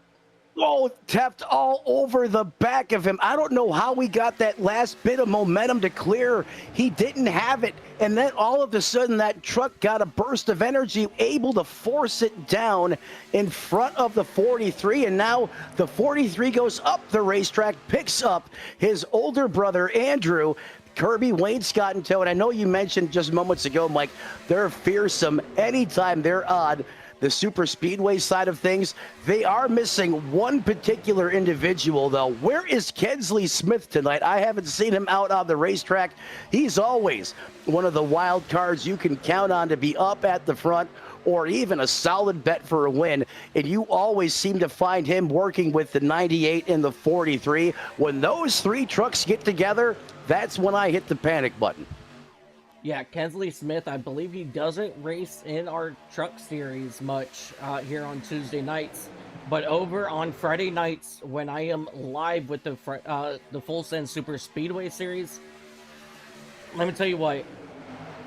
Oh, Teff all over the back of him. I don't know how we got that last bit of momentum to clear. He didn't have it. And then all of a sudden that truck got a burst of energy, able to force it down in front of the 43. And now the 43 goes up the racetrack, picks up his older brother, Andrew. Kirby, Wayne Scott, and Toe, and I know you mentioned just moments ago, Mike, they're fearsome anytime they're on the super speedway side of things. They are missing one particular individual, though. Where is Kensley Smith tonight? I haven't seen him out on the racetrack. He's always one of the wild cards you can count on to be up at the front, or even a solid bet for a win. And you always seem to find him working with the 98 and the 43. When those three trucks get together, that's when I hit the panic button. Yeah, Kensley Smith, I believe he doesn't race in our truck series much here on Tuesday nights. But over on Friday nights, when I am live with the Full Send Super Speedway series, let me tell you what,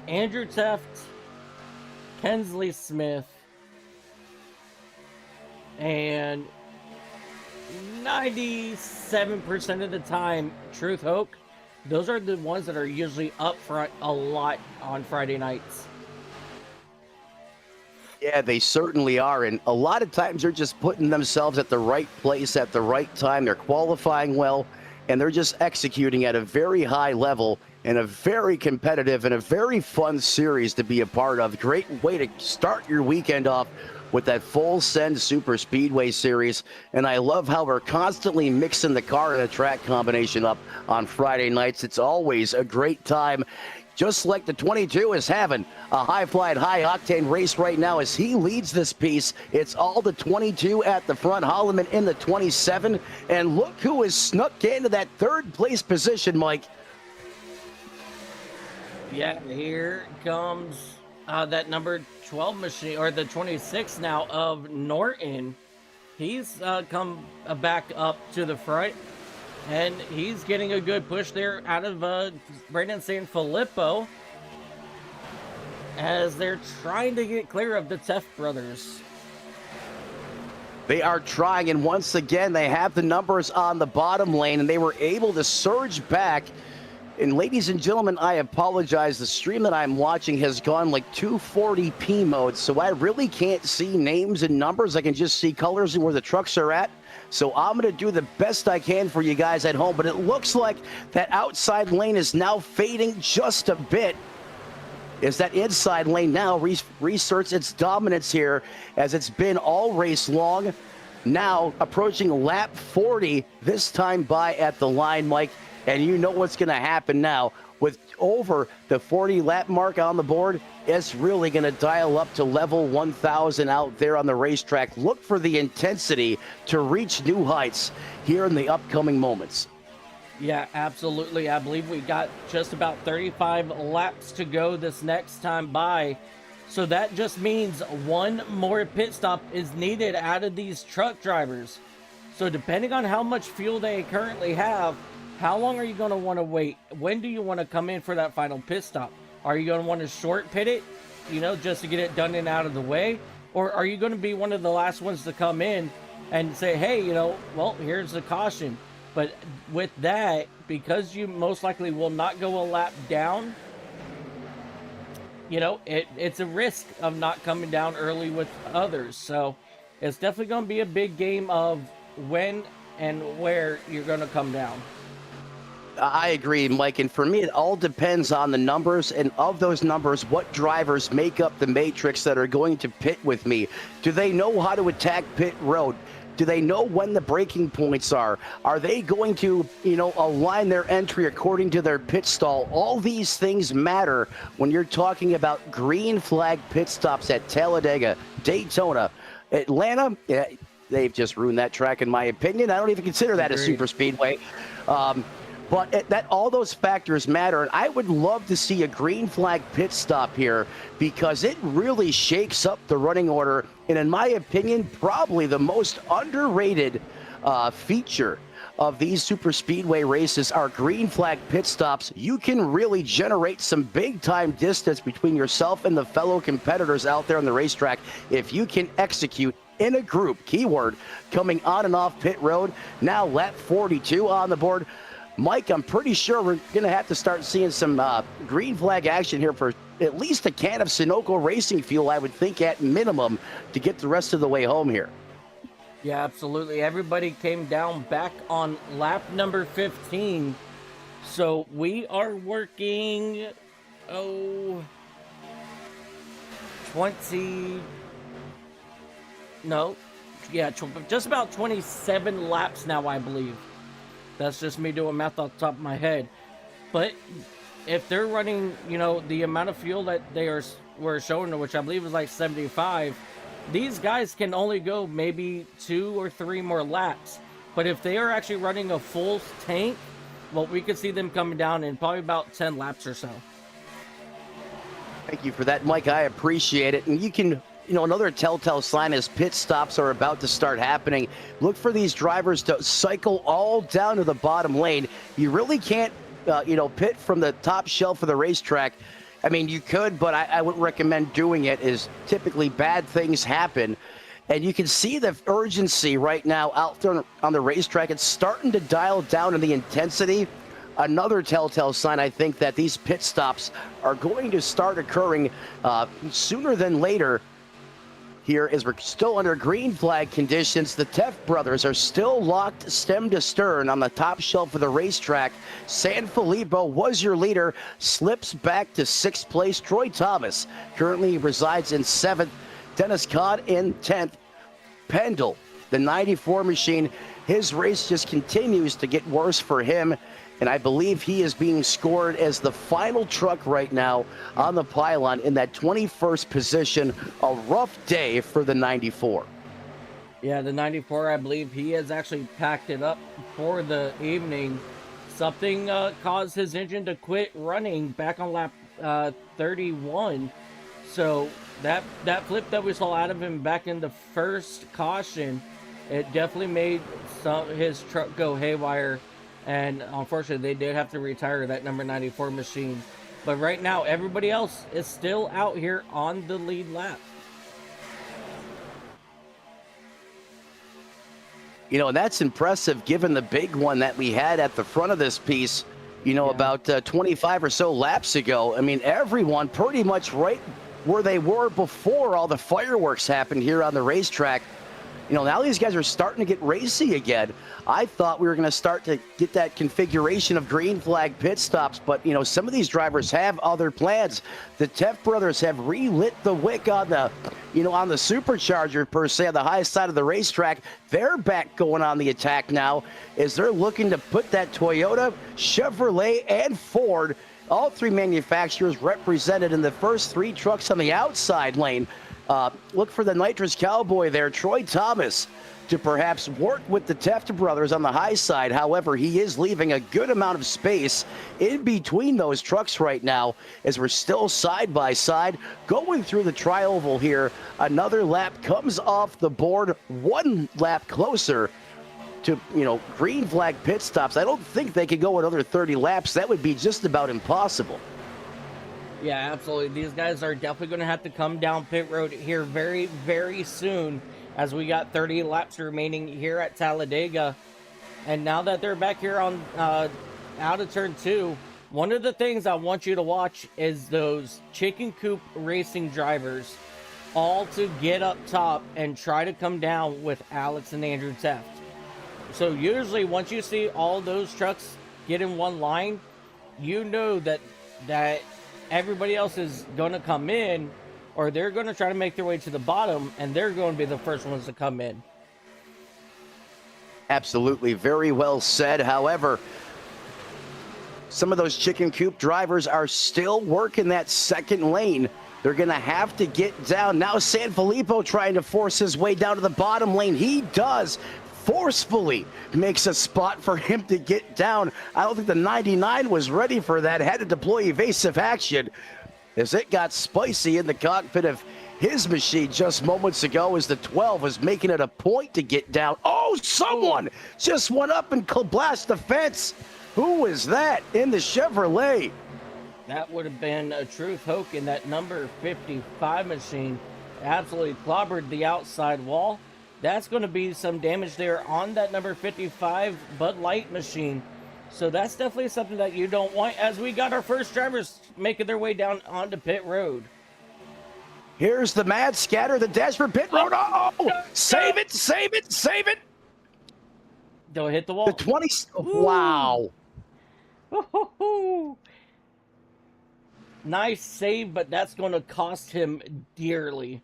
Andrew Teff, Kensley Smith, and 97% of the time, Truth Hoke, those are the ones that are usually up front a lot on Friday nights. Yeah, they certainly are. And a lot of times they're just putting themselves at the right place at the right time. They're qualifying well, and they're just executing at a very high level and a very competitive and a very fun series to be a part of. Great way to start your weekend off with that Full Send Super Speedway series. And I love how we're constantly mixing the car and the track combination up on Friday nights. It's always a great time. Just like the 22 is having a high-flying, high-octane race right now as he leads this piece. It's all the 22 at the front, Holloman in the 27. And look who has snuck into that third-place position, Mike. Yeah, here comes that number 12 machine, or the 26 now of Norton. He's come back up to the front, and he's getting a good push there out of Brandon Sanfilippo as they're trying to get clear of the Teff brothers. They are trying, and once again, they have the numbers on the bottom lane, and they were able to surge back. And ladies and gentlemen, I apologize. The stream that I'm watching has gone like 240p mode, so I really can't see names and numbers. I can just see colors and where the trucks are at. So I'm going to do the best I can for you guys at home, but it looks like that outside lane is now fading just a bit, as that inside lane now reasserts its dominance here, as it's been all race long. Now approaching lap 40, this time by at the line, Mike, and you know what's going to happen now. With over the 40 lap mark on the board, it's really going to dial up to level 1,000 out there on the racetrack. Look for the intensity to reach new heights here in the upcoming moments. Yeah, absolutely. I believe we got just about 35 laps to go this next time by. So that just means one more pit stop is needed out of these truck drivers. So depending on how much fuel they currently have, how long are you going to want to wait? When do you want to come in for that final pit stop? Are you going to want to short pit it, just to get it done and out of the way? Or are you going to be one of the last ones to come in and say, hey, well, here's the caution. But with that, because you most likely will not go a lap down, it's a risk of not coming down early with others. So it's definitely going to be a big game of when and where you're going to come down. I agree, Mike. And for me, it all depends on the numbers. And of those numbers, what drivers make up the matrix that are going to pit with me? Do they know how to attack pit road? Do they know when the braking points are? Are they going to, align their entry according to their pit stall? All these things matter when you're talking about green flag pit stops at Talladega, Daytona, Atlanta. Yeah, they've just ruined that track, in my opinion. I don't even consider that a super speedway. But that all those factors matter, and I would love to see a green flag pit stop here, because it really shakes up the running order, and in my opinion, probably the most underrated feature of these super speedway races are green flag pit stops. You can really generate some big time distance between yourself and the fellow competitors out there on the racetrack if you can execute in a group. Keyword coming on and off pit road. Now lap 42 on the board. Mike, I'm pretty sure we're going to have to start seeing some green flag action here for at least a can of Sunoco racing fuel, I would think, at minimum, to get the rest of the way home here. Yeah, absolutely. Everybody came down back on lap number 15. So we are working, just about 27 laps now, I believe. That's just me doing math off the top of my head. But if they're running, the amount of fuel that were showing, which I believe is like 75, these guys can only go maybe 2 or 3 more laps. But if they are actually running a full tank, well, we could see them coming down in probably about 10 laps or so. Thank you for that, Mike. I appreciate it. And you can... another telltale sign as pit stops are about to start happening. Look for these drivers to cycle all down to the bottom lane. You really can't, pit from the top shelf of the racetrack. I mean, you could, but I wouldn't recommend doing it, as typically bad things happen. And you can see the urgency right now out there on the racetrack. It's starting to dial down in the intensity. Another telltale sign, I think, that these pit stops are going to start occurring sooner than later. Here, as we're still under green flag conditions, the Teff brothers are still locked stem to stern on the top shelf of the racetrack. San Filippo was your leader, slips back to 6th place. Troy Thomas currently resides in 7th. Dennis Codd in 10th. Pendle, the 94 machine, his race just continues to get worse for him. And I believe he is being scored as the final truck right now on the pylon in that 21st position. A rough day for the 94. Yeah, the 94, I believe he has actually packed it up for the evening. Something caused his engine to quit running back on lap 31. So that flip that we saw out of him back in the first caution, it definitely made his truck go haywire. And unfortunately, they did have to retire that number 94 machine. But right now, everybody else is still out here on the lead lap. You know, and that's impressive given the big one that we had at the front of this piece, you know, about 25 or so laps ago. I mean, everyone pretty much right where they were before all the fireworks happened here on the racetrack. You know, now these guys are starting to get racy again. I thought we were going to start to get that configuration of green flag pit stops, but, you know, some of these drivers have other plans. The Teff brothers have relit the wick on the, you know, on the supercharger, per se, on the high side of the racetrack. They're back going on the attack now as they're looking to put that Toyota, Chevrolet, and Ford, all three manufacturers represented in the first three trucks on the outside lane. Look for the nitrous cowboy there, Troy Thomas, to perhaps work with the Tefta brothers on the high side. However, he is leaving a good amount of space in between those trucks right now as we're still side by side going through the tri-oval here. Another lap comes off the board, one lap closer to, you know, green flag pit stops. I don't think they could go another 30 laps. That would be just about impossible. Yeah, absolutely. These guys are definitely going to have to come down pit road here very, very soon, as we got 30 laps remaining here at Talladega. And now that they're back here on out of turn 2, one of the things I want you to watch is those chicken coop racing drivers all to get up top and try to come down with Alex and Andrew Teft. So usually once you see all those trucks get in one line, you know that everybody else is going to come in, or they're going to try to make their way to the bottom, and they're going to be the first ones to come in. Absolutely. Very well said. However, some of those chicken coop drivers are still working that second lane. They're going to have to get down. Now Sanfilippo trying to force his way down to the bottom lane. He does. Forcefully makes a spot for him to get down. I don't think the 99 was ready for that. Had to deploy evasive action as it got spicy in the cockpit of his machine just moments ago, as the 12 was making it a point to get down. Oh, someone just went up and blasted the fence. Who was that in the Chevrolet? That would have been a Truth Hoke in that number 55 machine. Absolutely clobbered the outside wall. That's going to be some damage there on that number 55 Bud Light machine. So that's definitely something that you don't want, as we got our first drivers making their way down onto pit road. Here's the mad scatter, the dash for pit road. Oh, save it, save it, save it. Don't hit the wall. The 20. Wow. Nice save, but that's going to cost him dearly.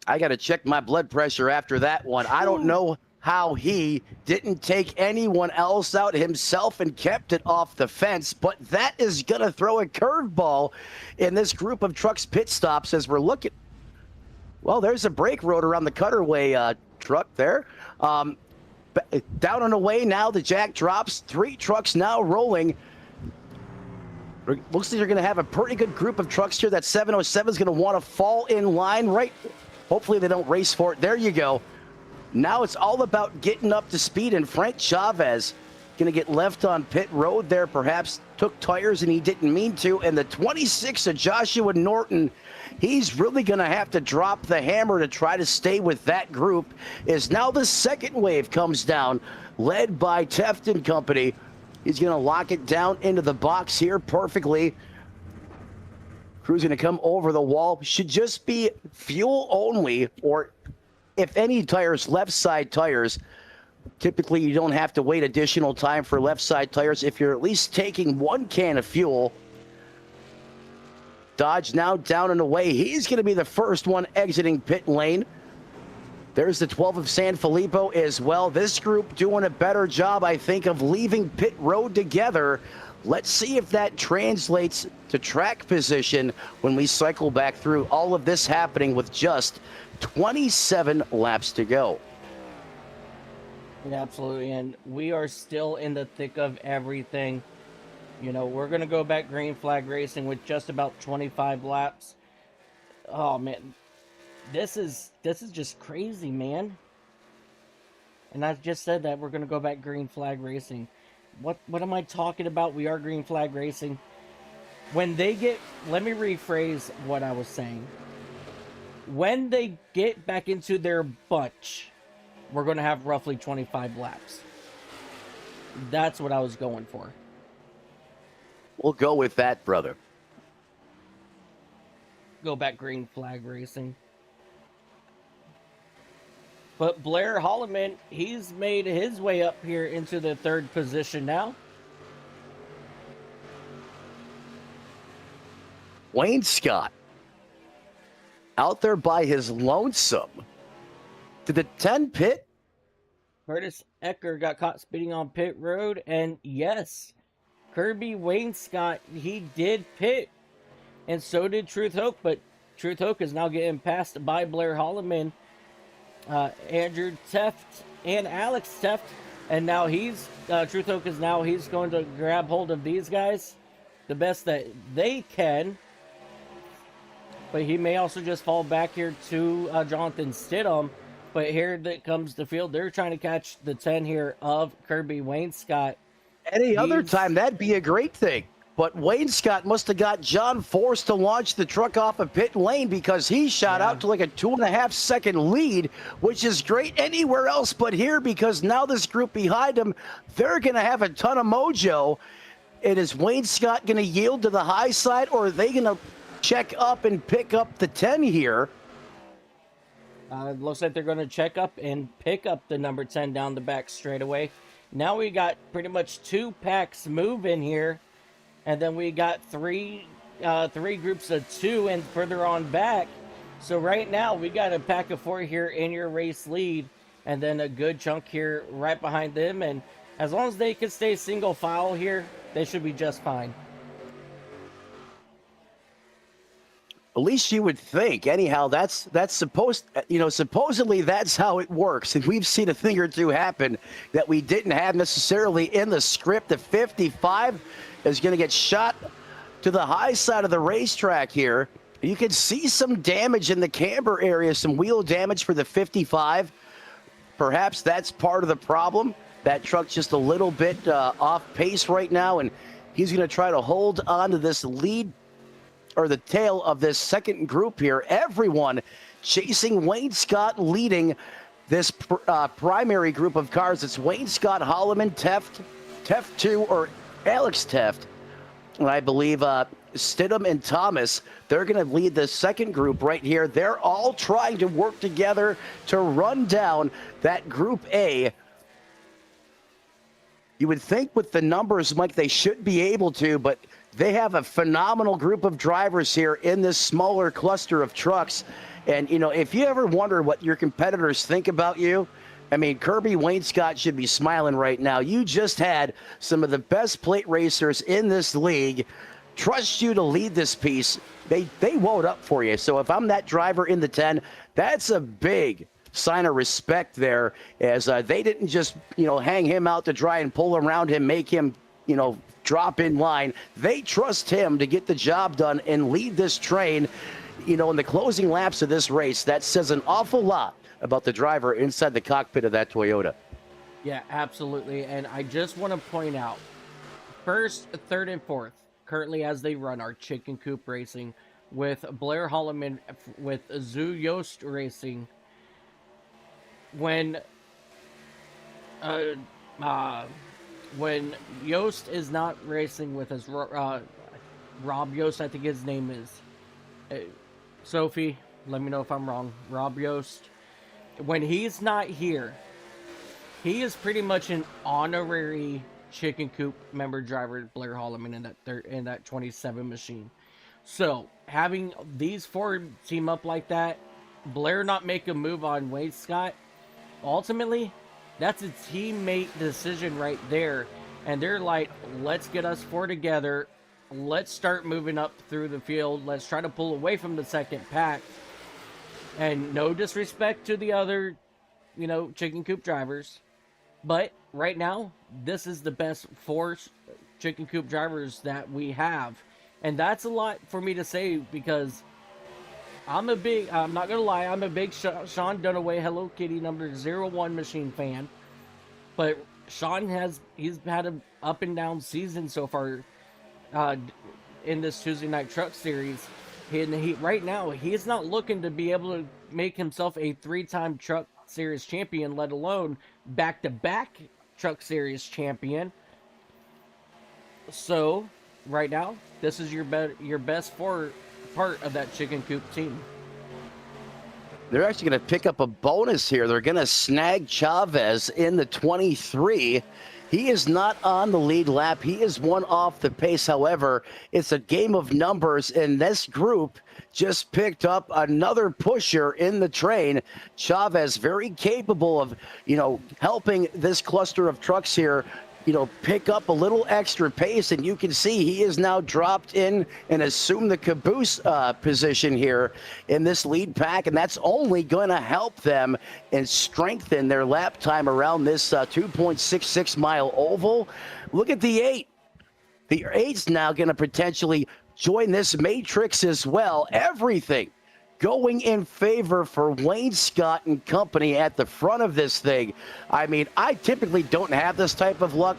I got to check my blood pressure after that one. I don't know how he didn't take anyone else out himself and kept it off the fence, but that is going to throw a curveball in this group of trucks pit stops as we're looking. Well, there's a brake rotor on the cutaway truck there. Down and away now, the jack drops. 3 trucks now rolling. Looks like you're going to have a pretty good group of trucks here. That 707 is going to want to fall in line right. Hopefully they don't race for it. There you go. Now it's all about getting up to speed, and Frank Chavez going to get left on pit road there. Perhaps took tires and he didn't mean to. And the 26 of Joshua Norton, he's really going to have to drop the hammer to try to stay with that group, as now the second wave comes down, led by Teft & Company. He's going to lock it down into the box here perfectly. Crew's going to come over the wall. Should just be fuel only, or if any tires, left side tires. Typically, you don't have to wait additional time for left side tires if you're at least taking 1 can of fuel. Dodge now down and away. He's going to be the first one exiting pit lane. There's the 12 of Sanfilippo as well. This group doing a better job, I think, of leaving pit road together. Let's see if that translates to track position when we cycle back through all of this happening with just 27 laps to go. Yeah, absolutely, and we are still in the thick of everything. You know, we're going to go back green flag racing with just about 25 laps. Oh, man. This is just crazy, man. And I just said that we're going to go back green flag racing. What am I talking about? We are green flag racing. When they get, let me rephrase what I was saying. When they get back into their bunch, we're going to have roughly 25 laps. That's what I was going for. We'll go with that, brother. Go back green flag racing. But Blair Holloman, he's made his way up here into the third position now. Wayne Scott out there by his lonesome. Did the 10 pit? Curtis Ecker got caught speeding on pit road. And yes, Kirby Wayne Scott, he did pit. And so did Truth Hoke. But Truth Hoke is now getting passed by Blair Holloman, Andrew Teft, and Alex Teft. And now Truth Hoke is he's going to grab hold of these guys the best that they can. But he may also just fall back here to Jonathan Stidham. But here that comes the field. They're trying to catch the 10 here of Kirby Wayne Scott. Any other time, that'd be a great thing. But Wayne Scott must have got John forced to launch the truck off of pit lane because he shot out to like a 2.5 second lead, which is great anywhere else but here, because now this group behind him, they're going to have a ton of mojo. And is Wayne Scott going to yield to the high side, or are they going to check up and pick up the 10 here? Looks like they're going to check up and pick up the number 10 down the back straightaway. Now we got pretty much 2 packs moving here. And then we got three groups of 2 and further on back. So right now we got a pack of 4 here in your race lead. And then a good chunk here right behind them. And as long as they can stay single file here, they should be just fine. At least you would think. Anyhow, that's supposedly that's how it works. And we've seen a thing or two happen that we didn't have necessarily in the script. The 55 is going to get shot to the high side of the racetrack here. You can see some damage in the camber area, some wheel damage for the 55. Perhaps that's part of the problem. That truck's just a little bit off pace right now, and he's going to try to hold on to this lead, or the tail of this second group here. Everyone chasing Wayne Scott, leading this primary group of cars. It's Wayne Scott, Holloman, Teft 2, or Alex Teft. And I believe Stidham and Thomas, they're going to lead the second group right here. They're all trying to work together to run down that Group A. You would think with the numbers, Mike, they should be able to, but they have a phenomenal group of drivers here in this smaller cluster of trucks. And, if you ever wonder what your competitors think about you, I mean, Kirby Wayne Scott should be smiling right now. You just had some of the best plate racers in this league trust you to lead this piece. They woed up for you. So if I'm that driver in the 10, that's a big sign of respect there, as they didn't just, hang him out to try and pull around him, make him, drop in line. They trust him to get the job done and lead this train, in the closing laps of this race. That says an awful lot about the driver inside the cockpit of that Toyota. Yeah, absolutely. And I just want to point out, first, third, and fourth, currently as they run, are Chicken Coop Racing, with Blair Holloman with Zoo Yost Racing. When Yost is not racing with us, Rob Yost, I think his name is. Sophie, let me know if I'm wrong. Rob Yost. When he's not here, he is pretty much an honorary Chicken Coop member driver, Blair Holloman, in that 27 machine. So having these 4 team up like that, Blair not make a move on Wayne Scott, ultimately, that's a teammate decision right there. And they're like, let's get us 4 together. Let's start moving up through the field. Let's try to pull away from the second pack. And no disrespect to the other, Chicken Coop drivers. But right now, this is the best 4 Chicken Coop drivers that we have. And that's a lot for me to say, because I'm not going to lie, I'm a big Sean Dunaway Hello Kitty number 01 machine fan. But Sean he's had an up and down season so far in this Tuesday Night Truck Series. Right now, he's not looking to be able to make himself a 3-time truck Series champion, let alone back-to-back Truck Series champion. So, right now, this is your best part of that chicken coop team. They're actually going to pick up a bonus here. They're going to snag Chavez in the 23. He is not on the lead lap. He is one off the pace. However, it's a game of numbers, and this group just picked up another pusher in the train. Chavez, very capable of, helping this cluster of trucks here, pick up a little extra pace, and you can see he is now dropped in and assumed the caboose position here in this lead pack, and that's only going to help them and strengthen their lap time around this 2.66 mile oval. Look at the 8. The 8's now going to potentially join this matrix as well. Everything going in favor for Wayne Scott and company at the front of this thing. I mean, I typically don't have this type of luck,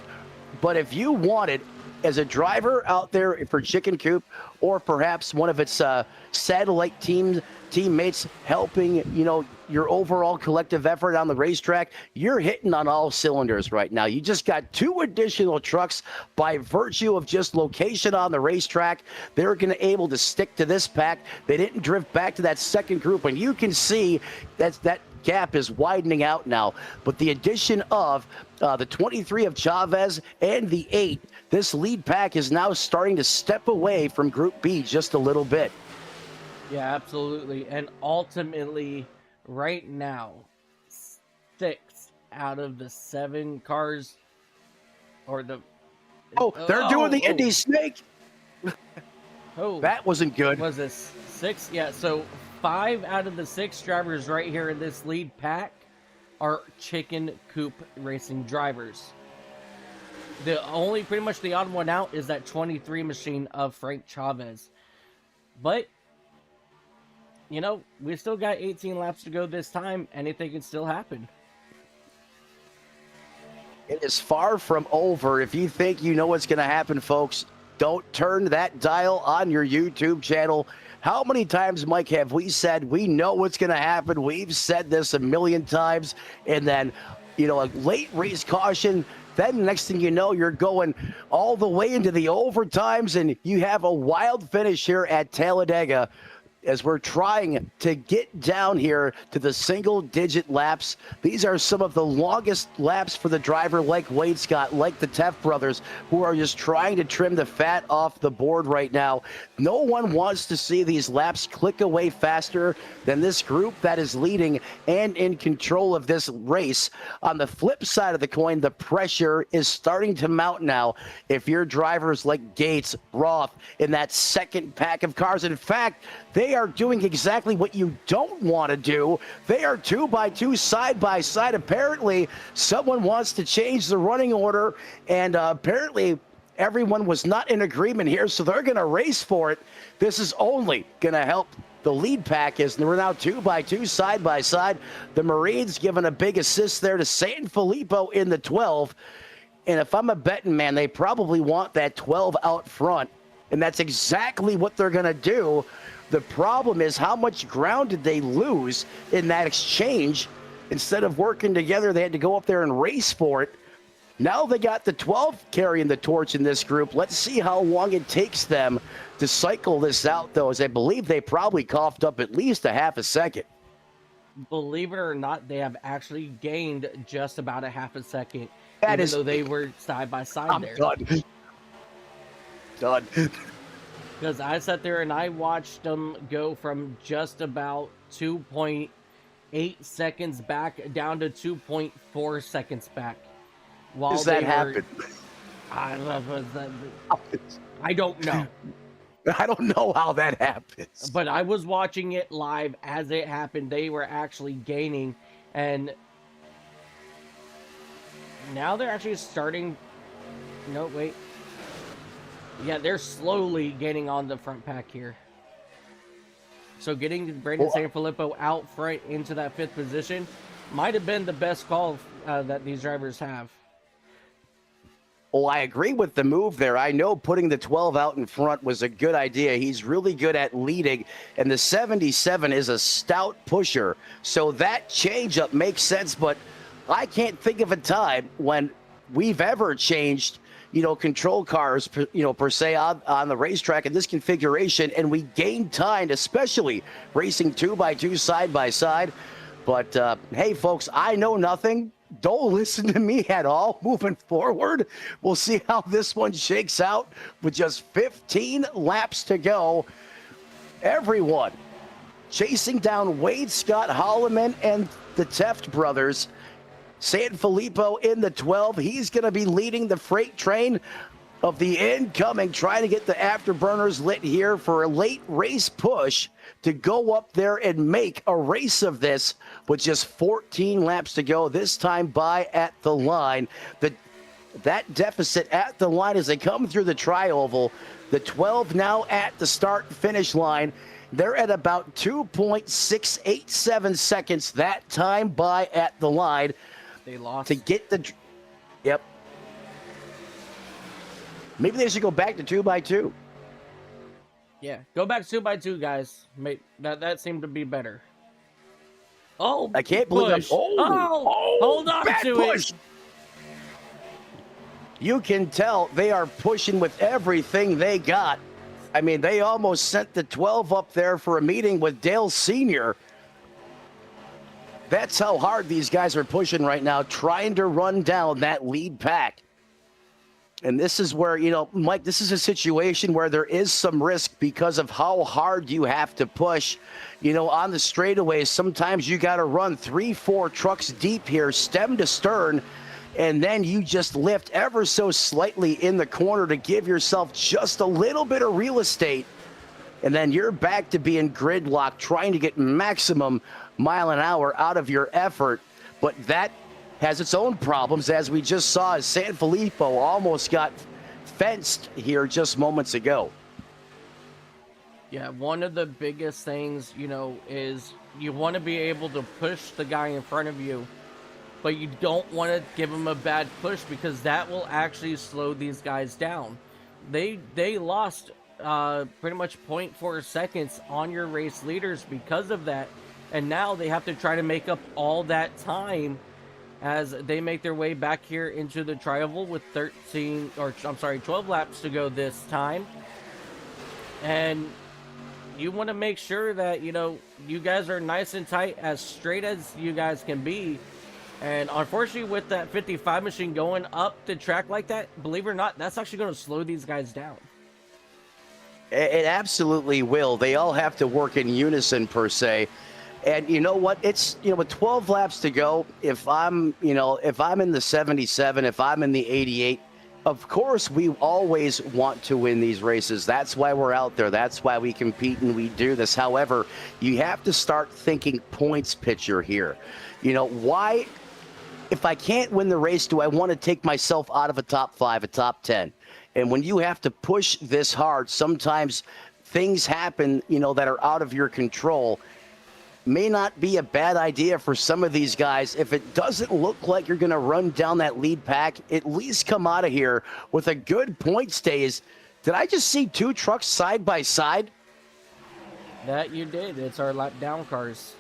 but if you want it as a driver out there for Chicken Coop, or perhaps one of its satellite teammates helping, your overall collective effort on the racetrack, you're hitting on all cylinders right now. You just got 2 additional trucks by virtue of just location on the racetrack. They're going to able to stick to this pack. They didn't drift back to that second group, and you can see that gap is widening out now. But the addition of the 23 of Chavez and the 8, this lead pack is now starting to step away from Group B just a little bit. Yeah, absolutely. And ultimately, right now, 6 out of the 7 cars, or the... They're doing the Indy Snake. That wasn't good. Was this 6? Yeah, so 5 out of the 6 drivers right here in this lead pack are Chicken Coop Racing drivers. Pretty much the odd one out is that 23 machine of Frank Chavez. But, we still got 18 laps to go this time. Anything can still happen. It is far from over. If you think you know what's going to happen, folks, don't turn that dial on your YouTube channel. How many times, Mike, have we said we know what's going to happen? We've said this a million times. And then, a late race caution. Then the next thing you know, you're going all the way into the overtimes, and you have a wild finish here at Talladega as we're trying to get down here to the single-digit laps. These are some of the longest laps for the driver like Wayne Scott, like the Teff brothers, who are just trying to trim the fat off the board right now. No one wants to see these laps click away faster than this group that is leading and in control of this race. On the flip side of the coin, the pressure is starting to mount now if your drivers like Gates, Roth, in that second pack of cars. In fact, they are doing exactly what you don't want to do. They are 2x2 side by side. Apparently, someone wants to change the running order, and apparently everyone was not in agreement here, so they're going to race for it. This is only going to help the lead pack, as we're now 2x2 side by side. The Marines giving a big assist there to San Filippo in the 12. And if I'm a betting man, they probably want that 12 out front, and that's exactly what they're going to do. The problem is, how much ground did they lose in that exchange? Instead of working together, they had to go up there and race for it. Now they got the 12 carrying the torch in this group. Let's see how long it takes them to cycle this out, though, as I believe they probably coughed up at least a half a second. Believe it or not, they have actually gained just about a half a second, Even though they were side by side there. Done. Because I sat there and I watched them go from just about 2.8 seconds back down to 2.4 seconds back. While Does that happen? I don't know. I don't know how that happens. But I was watching it live as it happened. They were actually gaining, and now they're actually starting. No, wait. Yeah, they're slowly getting on the front pack here. So getting Brandon Sanfilippo out front into that 5th position might have been the best call that these drivers have. Oh, I agree with the move there. I know putting the 12 out in front was a good idea. He's really good at leading, and the 77 is a stout pusher. So that changeup makes sense, but I can't think of a time when we've ever changed, control cars, per se on the racetrack in this configuration, and we gained time, especially racing 2x2 side by side. But hey, folks, I know nothing. Don't listen to me at all. Moving forward, we'll see how this one shakes out with just 15 laps to go. Everyone chasing down Wade Scott Holloman and the Teft brothers. Sanfilippo in the 12. He's going to be leading the freight train of the incoming, trying to get the afterburners lit here for a late race push to go up there and make a race of this with just 14 laps to go, this time by at the line. That deficit at the line as they come through the tri-oval. The 12 now at the start-finish line. They're at about 2.687 seconds that time by at the line. They lost. To get the... Yep. Maybe they should go back to 2x2. Yeah, go back 2x2, guys. That seemed to be better. Oh, I can't believe I'm... Hold on bad to push. it. You can tell they are pushing with everything they got. I mean, they almost sent the 12 up there for a meeting with Dale Sr. That's how hard these guys are pushing right now, trying to run down that lead pack. And this is where, Mike, this is a situation where there is some risk because of how hard you have to push. On the straightaways, sometimes you got to run 3-4 trucks deep here, stem to stern, and then you just lift ever so slightly in the corner to give yourself just a little bit of real estate. And then you're back to being gridlocked, trying to get maximum mile an hour out of your effort. But that has its own problems, as we just saw as Sanfilippo almost got fenced here just moments ago. Yeah, one of the biggest things, is you want to be able to push the guy in front of you, but you don't want to give him a bad push because that will actually slow these guys down. They lost pretty much 0.4 seconds on your race leaders because of that, and now they have to try to make up all that time as they make their way back here into the tri-oval with 12 laps to go this time. And you want to make sure that, you guys are nice and tight, as straight as you guys can be. And unfortunately, with that 55 machine going up the track like that, believe it or not, that's actually going to slow these guys down. It absolutely will. They all have to work in unison, per se. And you know what? It's, with 12 laps to go, if I'm in the 77, if I'm in the 88, of course we always want to win these races. That's why we're out there. That's why we compete and we do this. However, you have to start thinking points picture here. Why, if I can't win the race, do I want to take myself out of a top 5, a top 10? And when you have to push this hard, sometimes things happen, that are out of your control. May not be a bad idea for some of these guys. If it doesn't look like you're going to run down that lead pack, at least come out of here with a good point stays. Did I just see 2 trucks side by side? That you did. It's our lap down cars.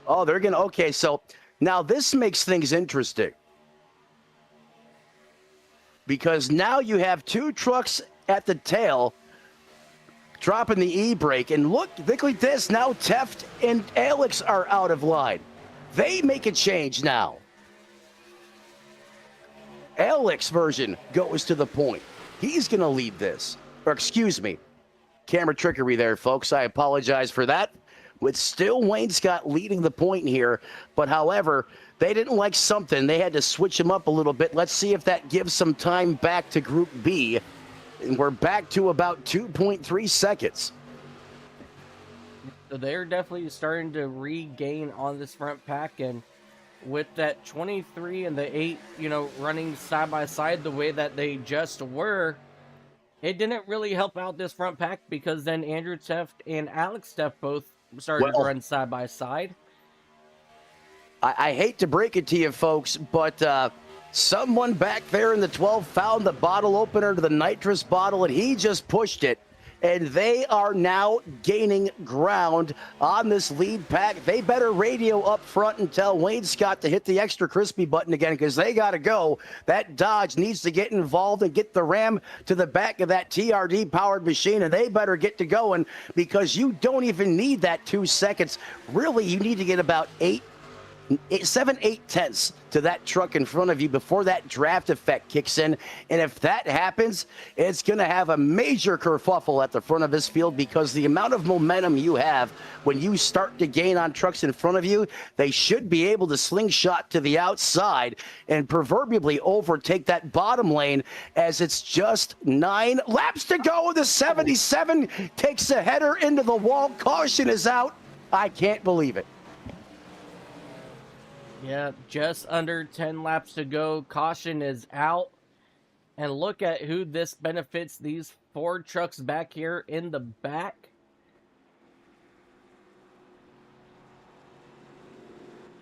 Oh, they're going to... Okay, so now this makes things interesting. Because now you have 2 trucks at the tail dropping the e-brake, and look like this. Now Teft and Alex are out of line. They make a change now. Alex version goes to the point. He's going to lead this. Or excuse me, camera trickery there, folks. I apologize for that. With still Wayne Scott leading the point here, but however, they didn't like something. They had to switch him up a little bit. Let's see if that gives some time back to Group B. And we're back to about 2.3 seconds. So they're definitely starting to regain on this front pack, and with that 23 and the 8, running side by side the way that they just were, it didn't really help out this front pack, because then Andrew Teft and Alex Teft both started to run side by side. I hate to break it to you folks, but Someone back there in the 12 found the bottle opener to the nitrous bottle, and he just pushed it. And they are now gaining ground on this lead pack. They better radio up front and tell Wayne Scott to hit the extra crispy button again, because they got to go. That Dodge needs to get involved and get the Ram to the back of that TRD-powered machine, and they better get to going, because you don't even need that 2 seconds. Really, you need to get about 7, 8 tenths to that truck in front of you before that draft effect kicks in. And if that happens, it's going to have a major kerfuffle at the front of this field, because the amount of momentum you have when you start to gain on trucks in front of you, they should be able to slingshot to the outside and proverbially overtake that bottom lane, as it's just 9 laps to go. The 77 takes a header into the wall. Caution is out. I can't believe it. Yeah, just under 10 laps to go. Caution is out. And look at who this benefits. These 4 trucks back here in the back.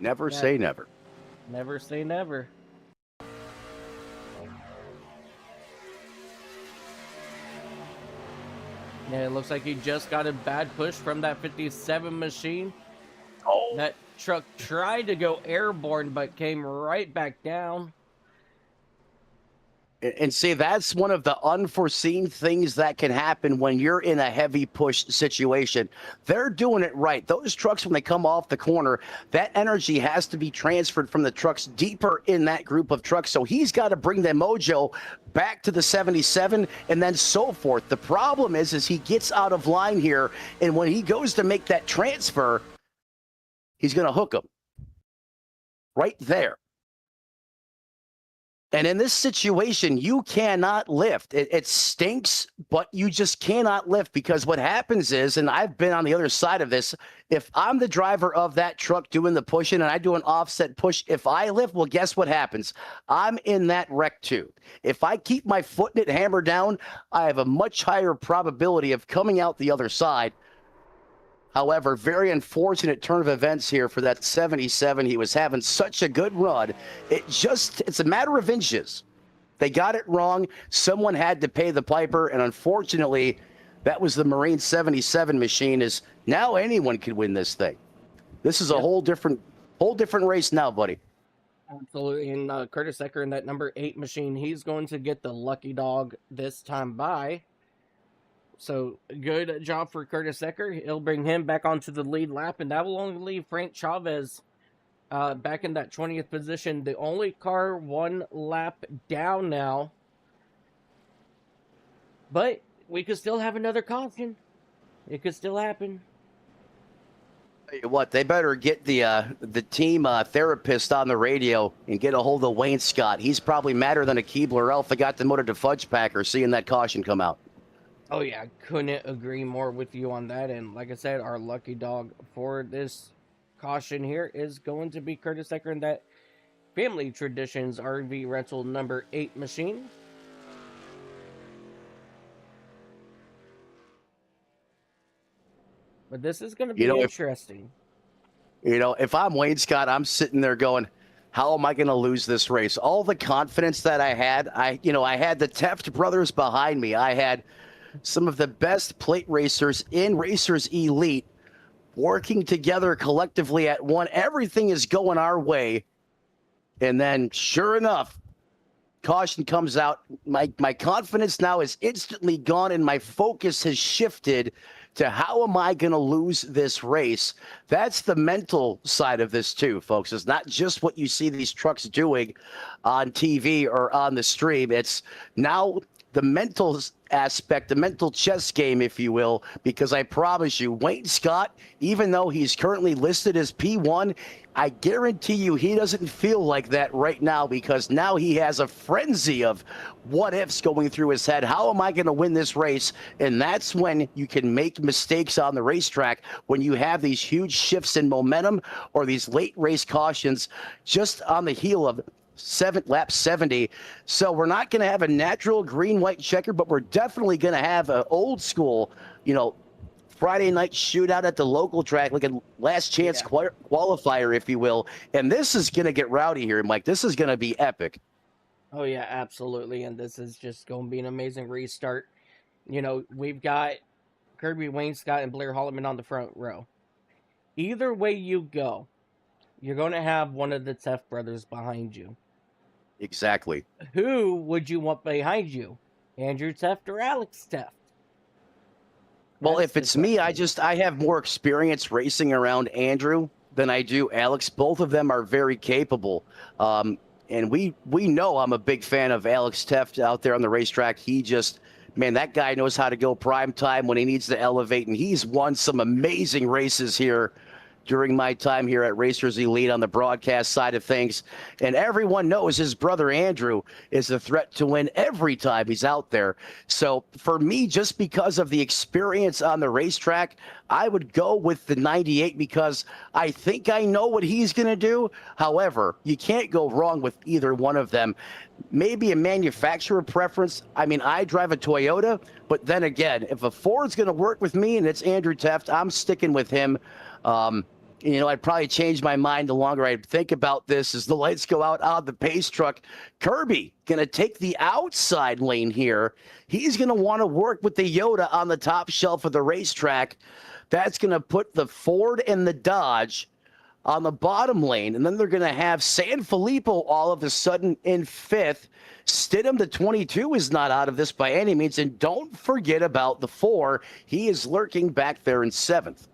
Never say never. Never say never. Yeah, it looks like he just got a bad push from that 57 machine. Oh. That truck tried to go airborne, but came right back down. And see, that's one of the unforeseen things that can happen when you're in a heavy push situation. They're doing it right. Those trucks, when they come off the corner, that energy has to be transferred from the trucks deeper in that group of trucks. So he's got to bring their mojo back to the 77 and then so forth. The problem is he gets out of line here, and when he goes to make that transfer, he's going to hook him right there. And in this situation, you cannot lift. It stinks, but you just cannot lift, because what happens is, and I've been on the other side of this, if I'm the driver of that truck doing the pushing and I do an offset push, if I lift, well, guess what happens? I'm in that wreck too. If I keep my foot in it hammered down, I have a much higher probability of coming out the other side. However, very unfortunate turn of events here for that 77. He was having such a good run. It's a matter of inches. They got it wrong. Someone had to pay the piper, and unfortunately, that was the Marine 77 machine. Is now anyone could win this thing. This is a whole different race now, buddy. Absolutely. And Curtis Ecker in that number 8 machine, he's going to get the lucky dog this time by. So, good job for Curtis Ecker. He'll bring him back onto the lead lap, and that will only leave Frank Chavez back in that 20th position. The only car 1 lap down now. But we could still have another caution. It could still happen. Tell you what, they better get the team therapist on the radio and get a hold of Wayne Scott. He's probably madder than a Keebler elf that got demoted to Fudge Packer seeing that caution come out. Oh, yeah, couldn't agree more with you on that. And like I said, our lucky dog for this caution here is going to be Curtis Ecker in that Family Traditions RV Rental number 8 machine. But this is going to be interesting. If I'm Wayne Scott, I'm sitting there going, how am I going to lose this race? All the confidence that I had, I had the Teft brothers behind me. I had some of the best plate racers in Racers Elite working together collectively at one. Everything is going our way. And then, sure enough, caution comes out. My confidence now is instantly gone, and my focus has shifted to how am I going to lose this race? That's the mental side of this too, folks. It's not just what you see these trucks doing on TV or on the stream. It's now the mental aspect, the mental chess game, if you will, because I promise you, Wayne Scott, even though he's currently listed as P1, I guarantee you he doesn't feel like that right now, because now he has a frenzy of what ifs going through his head. How am I going to win this race? And that's when you can make mistakes on the racetrack, when you have these huge shifts in momentum or these late race cautions just on the heel of lap 70. So we're not going to have a natural green-white-checker, but we're definitely going to have an old school, Friday night shootout at the local track, like a last chance qualifier, if you will. And this is going to get rowdy here, Mike. This is going to be epic. Oh yeah, absolutely. And this is just going to be an amazing restart. You know, we've got Kirby Wainscott and Blair Holloman on the front row. Either way you go, you're going to have one of the Teft brothers behind you. Exactly. Who would you want behind you? Andrew Teft or Alex Teft? Well, That's if the it's me, question. I have more experience racing around Andrew than I do Alex. Both of them are very capable. And we know I'm a big fan of Alex Teft out there on the racetrack. He just, man, that guy knows how to go prime time when he needs to elevate, and he's won some amazing races here during my time here at Racers Elite on the broadcast side of things. And everyone knows his brother Andrew is a threat to win every time he's out there. So for me, just because of the experience on the racetrack, I would go with the 98 because I think I know what he's going to do. However, you can't go wrong with either one of them. Maybe a manufacturer preference. I mean, I drive a Toyota, but then again, if a Ford's going to work with me and it's Andrew Teft, I'm sticking with him. You know, I'd probably change my mind the longer I think about this as the lights go out on the pace truck. Kirby going to take the outside lane here. He's going to want to work with the Yoda on the top shelf of the racetrack. That's going to put the Ford and the Dodge on the bottom lane. And then they're going to have San Filippo all of a sudden in fifth. Stidham, the 22, is not out of this by any means. And don't forget about the 4. He is lurking back there in seventh.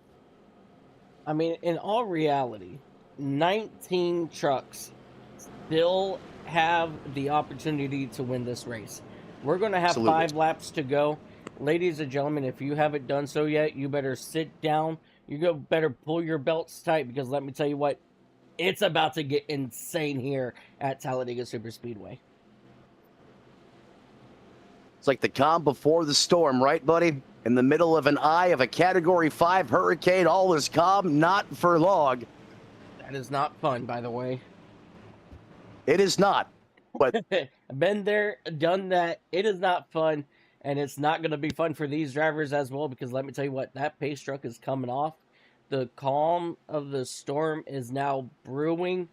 I mean, in all reality, 19 trucks still have the opportunity to win this race. We're going to have Absolutely. 5 laps to go. Ladies and gentlemen, if you haven't done so yet, you better sit down. Better pull your belts tight because let me tell you what, it's about to get insane here at Talladega Superspeedway. It's like the calm before the storm, right, buddy? In the middle of an eye of a Category 5 hurricane, all is calm, not for long. That is not fun, by the way. It is not. But been there, done that. It is not fun, and it's not going to be fun for these drivers as well because let me tell you what, that pace truck is coming off. The calm of the storm is now brewing.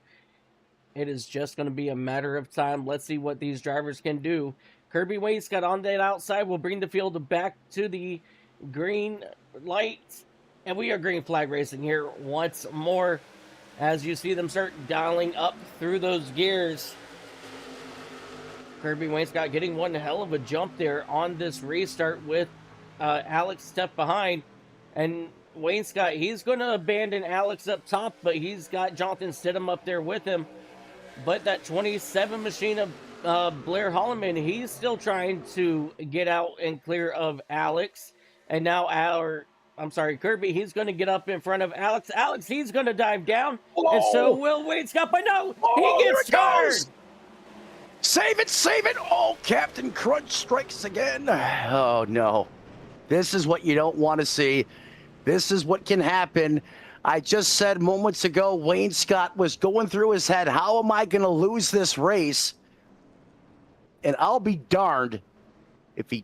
It is just going to be a matter of time. Let's see what these drivers can do. Kirby Wainscott on that outside will bring the field back to the green light. And we are green flag racing here once more as you see them start dialing up through those gears. Kirby Wainscott getting one hell of a jump there on this restart with Alex Teft behind. And Wainscott, he's going to abandon Alex up top, but he's got Jonathan Stidham up there with him. But that 27 machine of Blair Holloman, he's still trying to get out and clear of Alex. And now Kirby, he's going to get up in front of Alex. Alex, he's going to dive down. Whoa. And so will Wainscott, but no, he gets turned. Save it, save it. Oh, Captain Crunch strikes again. Oh, no. This is what you don't want to see. This is what can happen. I just said moments ago, Wainscott was going through his head, how am I going to lose this race? And I'll be darned if he...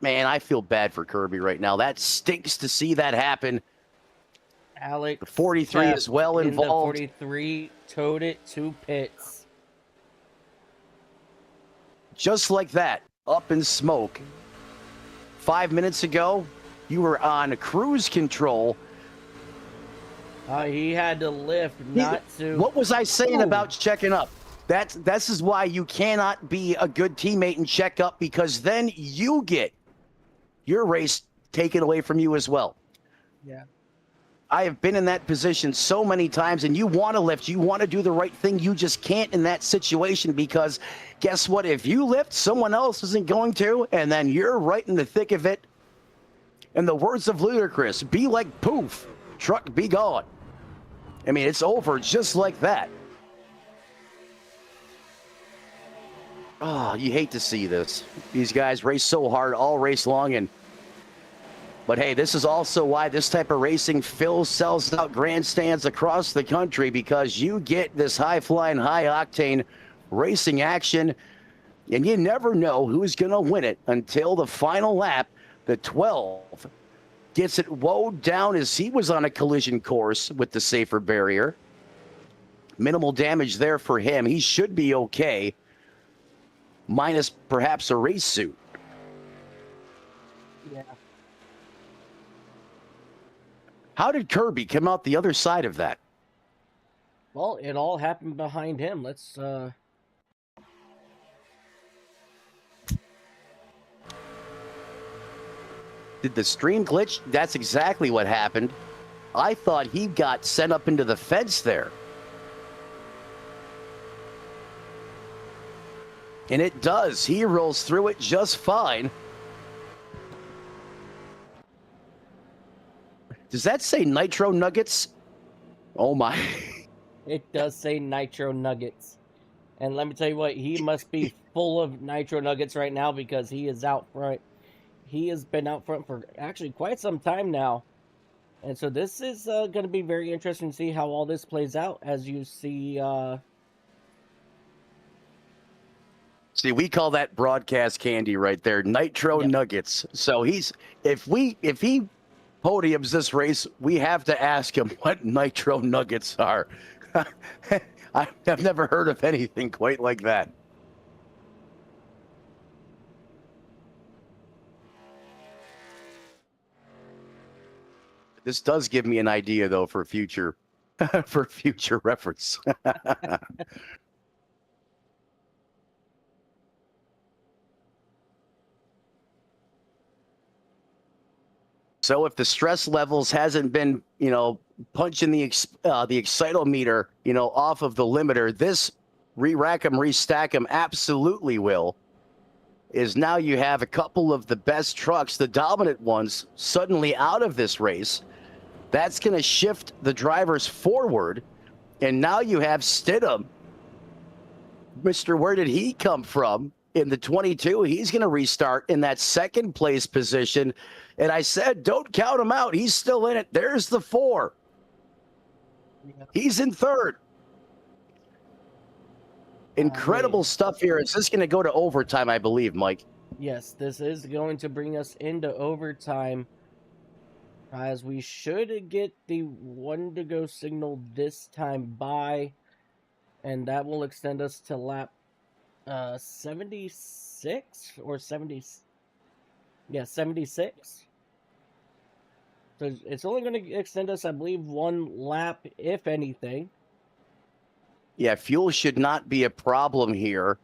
Man, I feel bad for Kirby right now. That stinks to see that happen. Alex, the 43 is well involved. The 43 towed it to pits. Just like that, up in smoke. 5 minutes ago, you were on cruise control. He had to lift, not to... What was I saying about checking up? This is why you cannot be a good teammate and check up, because then you get your race taken away from you as well. Yeah. I have been in that position so many times, and you want to lift, you want to do the right thing, you just can't in that situation, because guess what? If you lift, someone else isn't going to, and then you're right in the thick of it. In the words of Ludacris, be like poof, truck be gone. I mean, it's over just like that. Oh, you hate to see this. These guys race so hard all race long, but hey, this is also why this type of racing sells out grandstands across the country, because you get this high-flying, high-octane racing action, and you never know who's going to win it until the final lap. The 12 gets it woed down as he was on a collision course with the safer barrier. Minimal damage there for him. He should be okay. minus perhaps a race suit. Yeah. How did Kirby come out the other side of that? Well, it all happened behind him. Let's Did the stream glitch? That's exactly what happened. I thought he got sent up into the fence there. And it does. He rolls through it just fine. Does that say Nitro Nuggets? Oh my. It does say Nitro Nuggets. And let me tell you what, he must be full of Nitro Nuggets right now because he is out front. He has been out front for actually quite some time now. And so this is going to be very interesting to see how all this plays out as you see. See, we call that broadcast candy right there, Nitro Nuggets. So if he podiums this race, we have to ask him what Nitro Nuggets are. I've never heard of anything quite like that. This does give me an idea, though, for future reference. So if the stress levels hasn't been, punching the excitometer, off of the limiter, this re-rack 'em, restack 'em absolutely will. Is now you have a couple of the best trucks, the dominant ones, suddenly out of this race. That's going to shift the drivers forward. And now you have Stidham. Mr. Where did he come from? In the 22, he's going to restart in that second place position. And I said, don't count him out. He's still in it. There's the 4. Yeah. He's in third. Incredible stuff here. Is this going to go to overtime, I believe, Mike? Yes, this is going to bring us into overtime, as we should get the 1 to go signal this time by, and that will extend us to lap 76 or 70. Yeah, 76. So it's only going to extend us, I believe, 1 lap, if anything. Yeah, fuel should not be a problem here.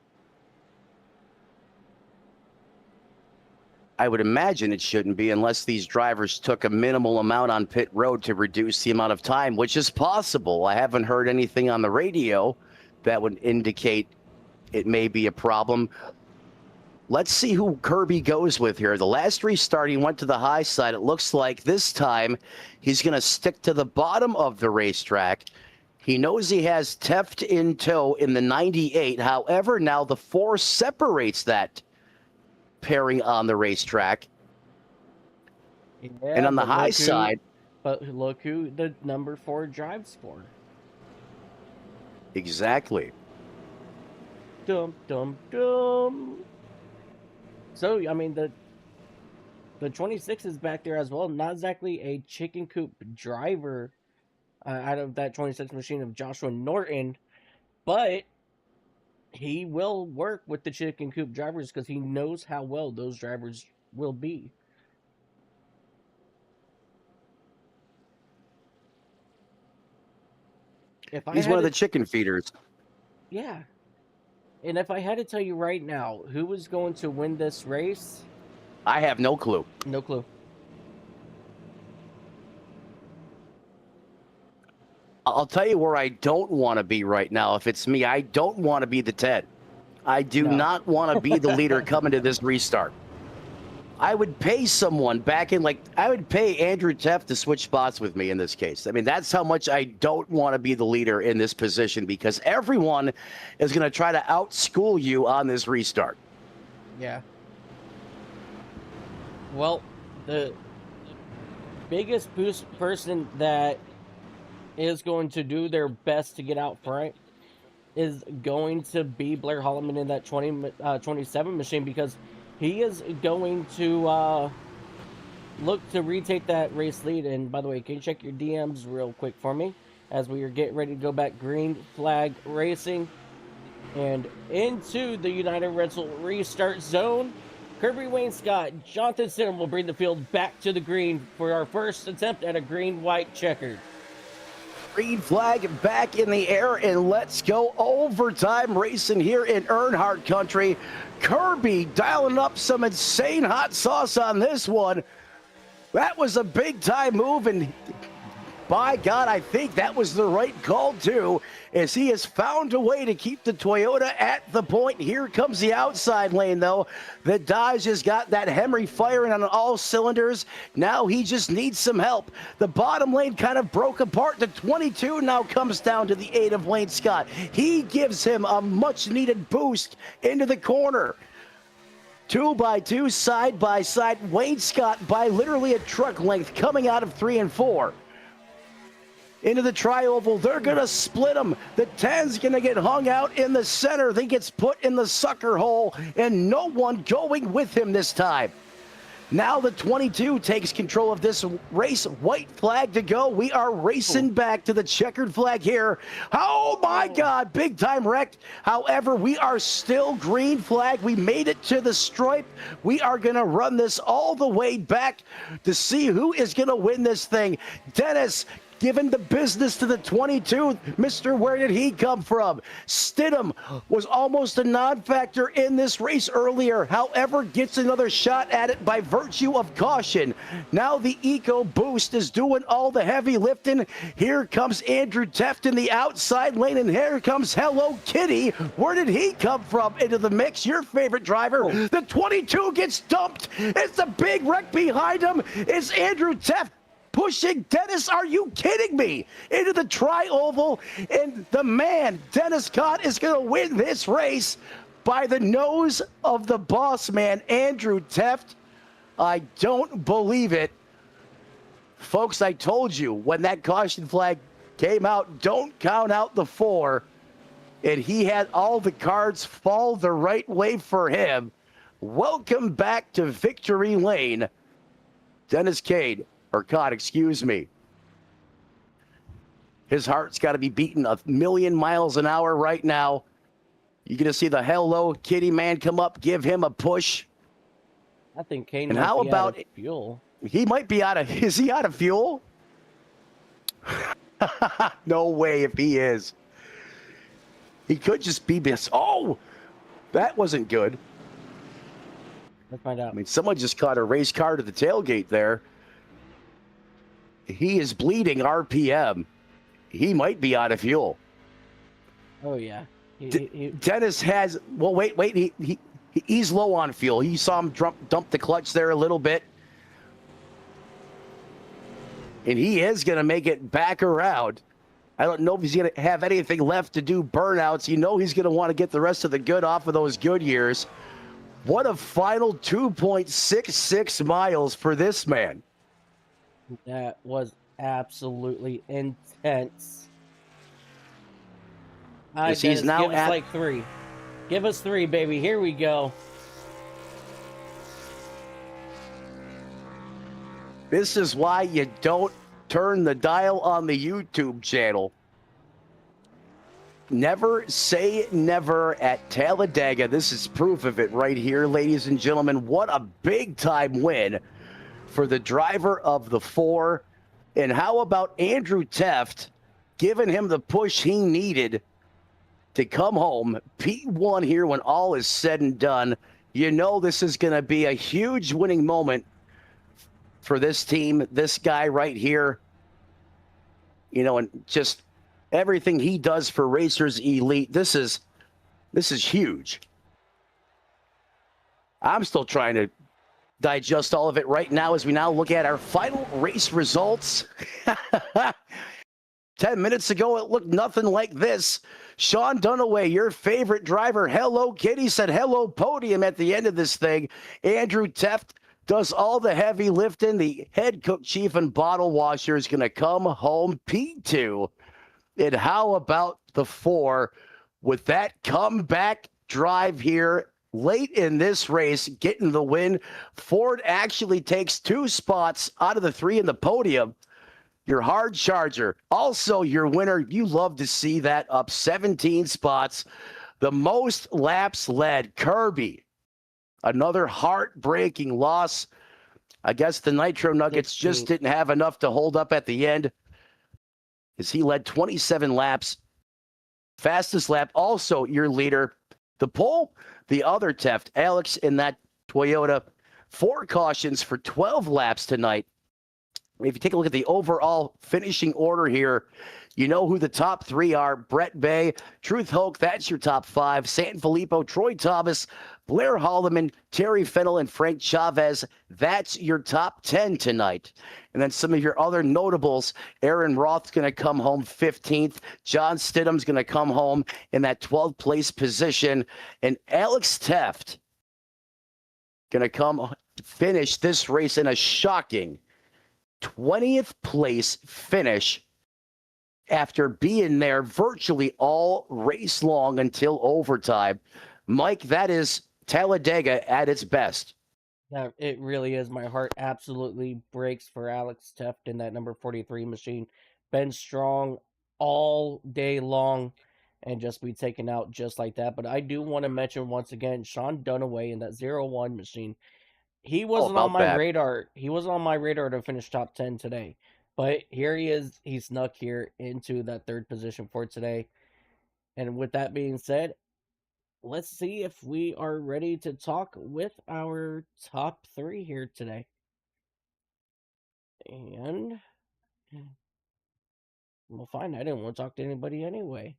I would imagine it shouldn't be unless these drivers took a minimal amount on pit road to reduce the amount of time, which is possible. I haven't heard anything on the radio that would indicate it may be a problem. Let's see who Kirby goes with here. The last restart, he went to the high side. It looks like this time he's going to stick to the bottom of the racetrack. He knows he has Teft in tow in the 98. However, now the 4 separates that pairing on the racetrack. Yeah, and on the high side. But look who the number 4 drives for. Exactly. Dum, dum, dum. So, I mean, the 26 is back there as well. Not exactly a chicken coop driver out of that 26 machine of Joshua Norton, but he will work with the chicken coop drivers because he knows how well those drivers will be. He's one of the chicken feeders. Yeah. And if I had to tell you right now who was going to win this race, I have no clue. No clue. I'll tell you where I don't want to be right now. If it's me, I don't want to be the 10. I do not want to be the leader coming to this restart. I would pay someone back in, I would pay Andrew Teft to switch spots with me in this case. I mean, that's how much I don't want to be the leader in this position, because everyone is going to try to outschool you on this restart. Yeah. Well, the biggest boost person that is going to do their best to get out front is going to be Blair Holloman in that 27 machine, because he is going to look to retake that race lead. And by the way, can you check your DMs real quick for me as we are getting ready to go back green flag racing? And into the United Rental restart zone, Kirby Wayne Scott, Jonathan Sinner will bring the field back to the green for our first attempt at a green-white-checkered. Green flag back in the air, and let's go overtime racing here in Earnhardt country. Kirby dialing up some insane hot sauce on this one. That was a big time move, and by God, I think that was the right call too, as he has found a way to keep the Toyota at the point. Here comes the outside lane though. The Dodge has got that Henry firing on all cylinders. Now he just needs some help. The bottom lane kind of broke apart. The 22 now comes down to the 8 of Wayne Scott. He gives him a much needed boost into the corner. 2x2, side by side. Wayne Scott by literally a truck length coming out of 3 and 4. Into the tri-oval, they're going to split them. The 10's going to get hung out in the center. He gets put in the sucker hole, and no one going with him this time. Now the 22 takes control of this race. White flag to go. We are racing back to the checkered flag here. Oh my God, big time wrecked. However, we are still green flag. We made it to the stripe. We are going to run this all the way back to see who is going to win this thing. Dennis giving the business to the 22. Mr. Where did he come from? Stidham was almost a non-factor in this race earlier. However, gets another shot at it by virtue of caution. Now the Eco Boost is doing all the heavy lifting. Here comes Andrew Teft in the outside lane, and here comes Hello Kitty. Where did he come from into the mix? Your favorite driver. The 22 gets dumped. It's a big wreck behind him. It's Andrew Teft pushing Dennis. Are you kidding me? Into the tri-oval, and the man, Dennis Cott, is going to win this race by the nose of the boss man, Andrew Teft. I don't believe it. Folks, I told you when that caution flag came out, don't count out the 4. And he had all the cards fall the right way for him. Welcome back to victory lane, Dennis Cade. Or God, excuse me. His heart's got to be beating 1,000,000 miles an hour right now. You're going to see the Hello Kitty man come up, give him a push. I think Kane and might how be about out of fuel. He might be out of, is he out of fuel? No way if he is. He could just be this. Oh, that wasn't good. Let's find out. I mean, someone just caught a race car to the tailgate there. He is bleeding RPM. He might be out of fuel. Oh, yeah. Dennis has, well, wait. He's low on fuel. You saw him dump the clutch there a little bit. And he is going to make it back around. I don't know if he's going to have anything left to do burnouts. You know he's going to want to get the rest of the good off of those good years. What a final 2.66 miles for this man. That was absolutely intense. He's now give us like 3. Give us 3, baby. Here we go. This is why you don't turn the dial on the YouTube channel. Never say never at Talladega. This is proof of it right here, ladies and gentlemen. What a big-time win for the driver of the 4. And how about Andrew Teft giving him the push he needed to come home? P1 here when all is said and done. You know this is going to be a huge winning moment for this team, this guy right here. You know, and just everything he does for Racers Elite, this is huge. I'm still trying to digest all of it right now as we now look at our final race results. 10 minutes ago, it looked nothing like this. Sean Dunaway, your favorite driver, Hello Kitty, said hello podium at the end of this thing. Andrew Teft does all the heavy lifting. The head cook, chief, and bottle washer is going to come home P2. And how about the 4 with that comeback drive here late in this race, getting the win? Ford actually takes 2 spots out of the 3 in the podium. Your hard charger, also your winner. You love to see that, up 17 spots. The most laps led, Kirby. Another heartbreaking loss. I guess the Nitro Nuggets 16. just didn't have enough to hold up at the end as he led 27 laps. Fastest lap, also your leader. The pole, the other Teft, Alex in that Toyota. 4 cautions for 12 laps tonight. If you take a look at the overall finishing order here, you know who the top 3 are. Brett Bay, Truth Hoke, that's your top 5. San Filippo, Troy Thomas, Blair Holloman, Terry Fennell, and Frank Chavez. That's your top 10 tonight. And then some of your other notables, Aaron Roth's going to come home 15th. John Stidham's going to come home in that 12th place position. And Alex Teft going to come finish this race in a shocking 20th place finish after being there virtually all race long until overtime. Mike, that is Talladega at its best. Yeah, it really is. My heart absolutely breaks for Alex Teft in that number 43 machine. Been strong all day long and just be taken out just like that. But I do want to mention once again Sean Dunaway in that 0-1 machine. He All wasn't on about my that. radar. He wasn't on my radar to finish top 10 today. But here he is. He snuck here into that third position for today. And with that being said, let's see if we are ready to talk with our top 3 here today. And we'll find I didn't want to talk to anybody anyway.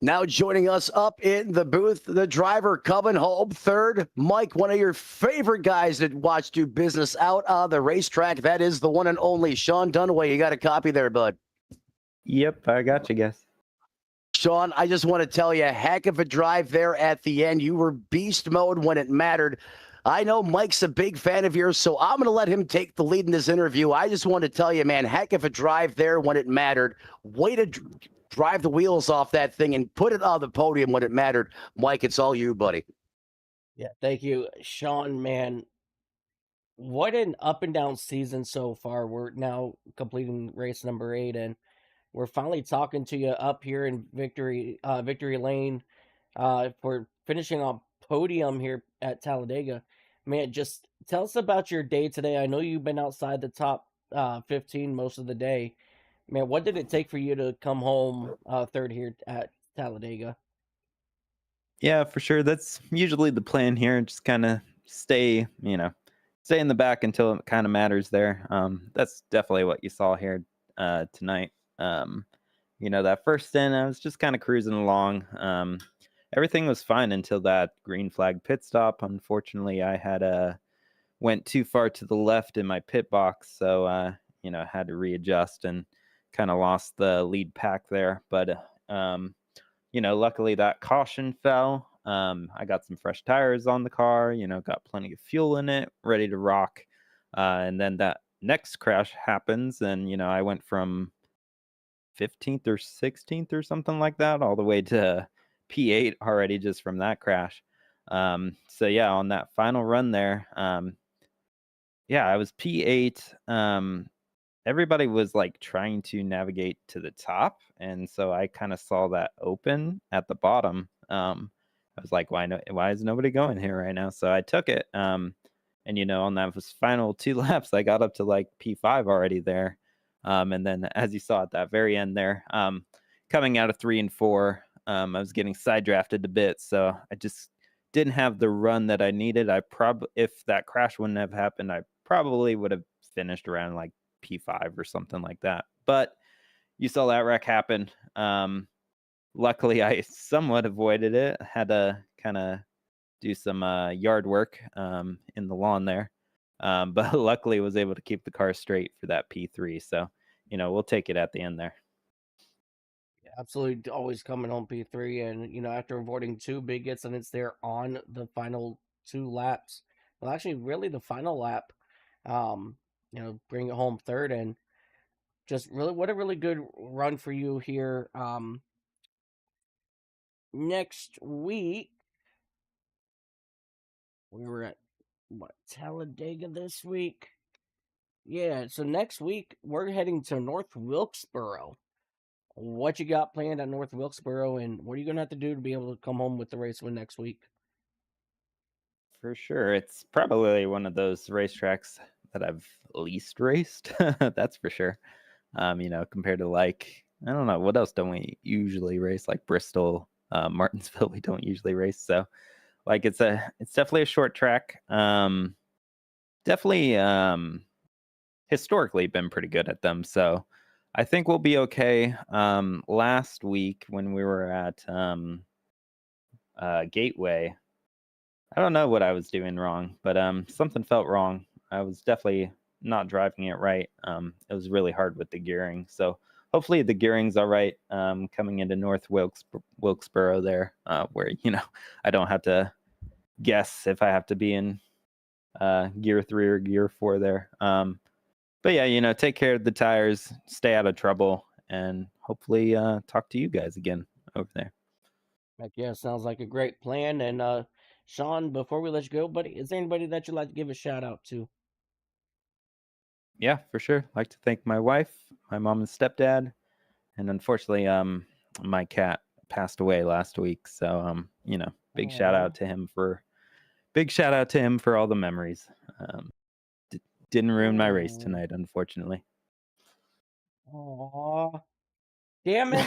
Now joining us up in the booth, the driver coming home third. Mike, one of your favorite guys that watch do business out on the racetrack. That is the one and only Sean Dunaway. You got a copy there, bud. Yep, I got you, guys. Sean, I just want to tell you, heck of a drive there at the end. You were beast mode when it mattered. I know Mike's a big fan of yours, so I'm going to let him take the lead in this interview. I just want to tell you, man, heck of a drive there when it mattered. Way to drive the wheels off that thing and put it on the podium when it mattered. Mike, it's all you, buddy. Yeah, thank you, Sean, man. What an up and down season so far. We're now completing race number 8 and we're finally talking to you up here in Victory Lane for finishing on podium here at Talladega. Man, just tell us about your day today. I know you've been outside the top 15 most of the day. Man, what did it take for you to come home third here at Talladega? Yeah, for sure. That's usually the plan here. Just kind of stay, stay in the back until it kind of matters there. That's definitely what you saw here tonight. That first stint, I was just kind of cruising along. Everything was fine until that green flag pit stop. Unfortunately, I had went too far to the left in my pit box, so I had to readjust and kind of lost the lead pack there. But luckily that caution fell. I got some fresh tires on the car, got plenty of fuel in it, ready to rock. And then that next crash happens, and I went from 15th or 16th or something like that, all the way to P8 already just from that crash. So yeah, on that final run there, I was P8. Everybody was like trying to navigate to the top, and so I kind of saw that open at the bottom. I was like, why is nobody going here right now? So I took it. And on that final 2 laps, I got up to like P5 already there. And then, as you saw at that very end there, coming out of 3 and 4, I was getting side drafted a bit, so I just didn't have the run that I needed. If that crash wouldn't have happened, I probably would have finished around like P5 or something like that. But you saw that wreck happen. Luckily, I somewhat avoided it. Had to kind of do some yard work in the lawn there. But luckily was able to keep the car straight for that P3. So, we'll take it at the end there. Yeah, absolutely, always coming home P3, and after avoiding 2 big hits, and it's there on the final 2 laps. Well, actually, really the final lap. Bring it home third, and just really what a really good run for you here. Next week we were at Talladega this week. Yeah, so next week we're heading to North Wilkesboro. what you got planned at North Wilkesboro, and what are you gonna have to do to be able to come home with the race win next week? For sure. It's probably one of those racetracks that I've least raced. That's for sure. Compared to like, I don't know, what else don't we usually race? Like Bristol, Martinsville, we don't usually race. So like it's definitely a short track. Definitely historically been pretty good at them. So I think we'll be okay. Last week when we were at Gateway, I don't know what I was doing wrong, but something felt wrong. I was definitely not driving it right. It was really hard with the gearing. So hopefully the gearing's all right coming into North Wilkesboro there, where I don't have to guess if I have to be in gear 3 or gear 4 there. But yeah, take care of the tires, stay out of trouble, and hopefully talk to you guys again over there. Heck yeah, sounds like a great plan. And Sean, before we let you go, buddy, is there anybody that you'd like to give a shout out to? Yeah, for sure. I'd like to thank my wife, my mom and stepdad, and unfortunately, my cat passed away last week. So, big shout Aw. out to him for all the memories. Didn't ruin my race Oh, tonight, unfortunately. aw. Damn it.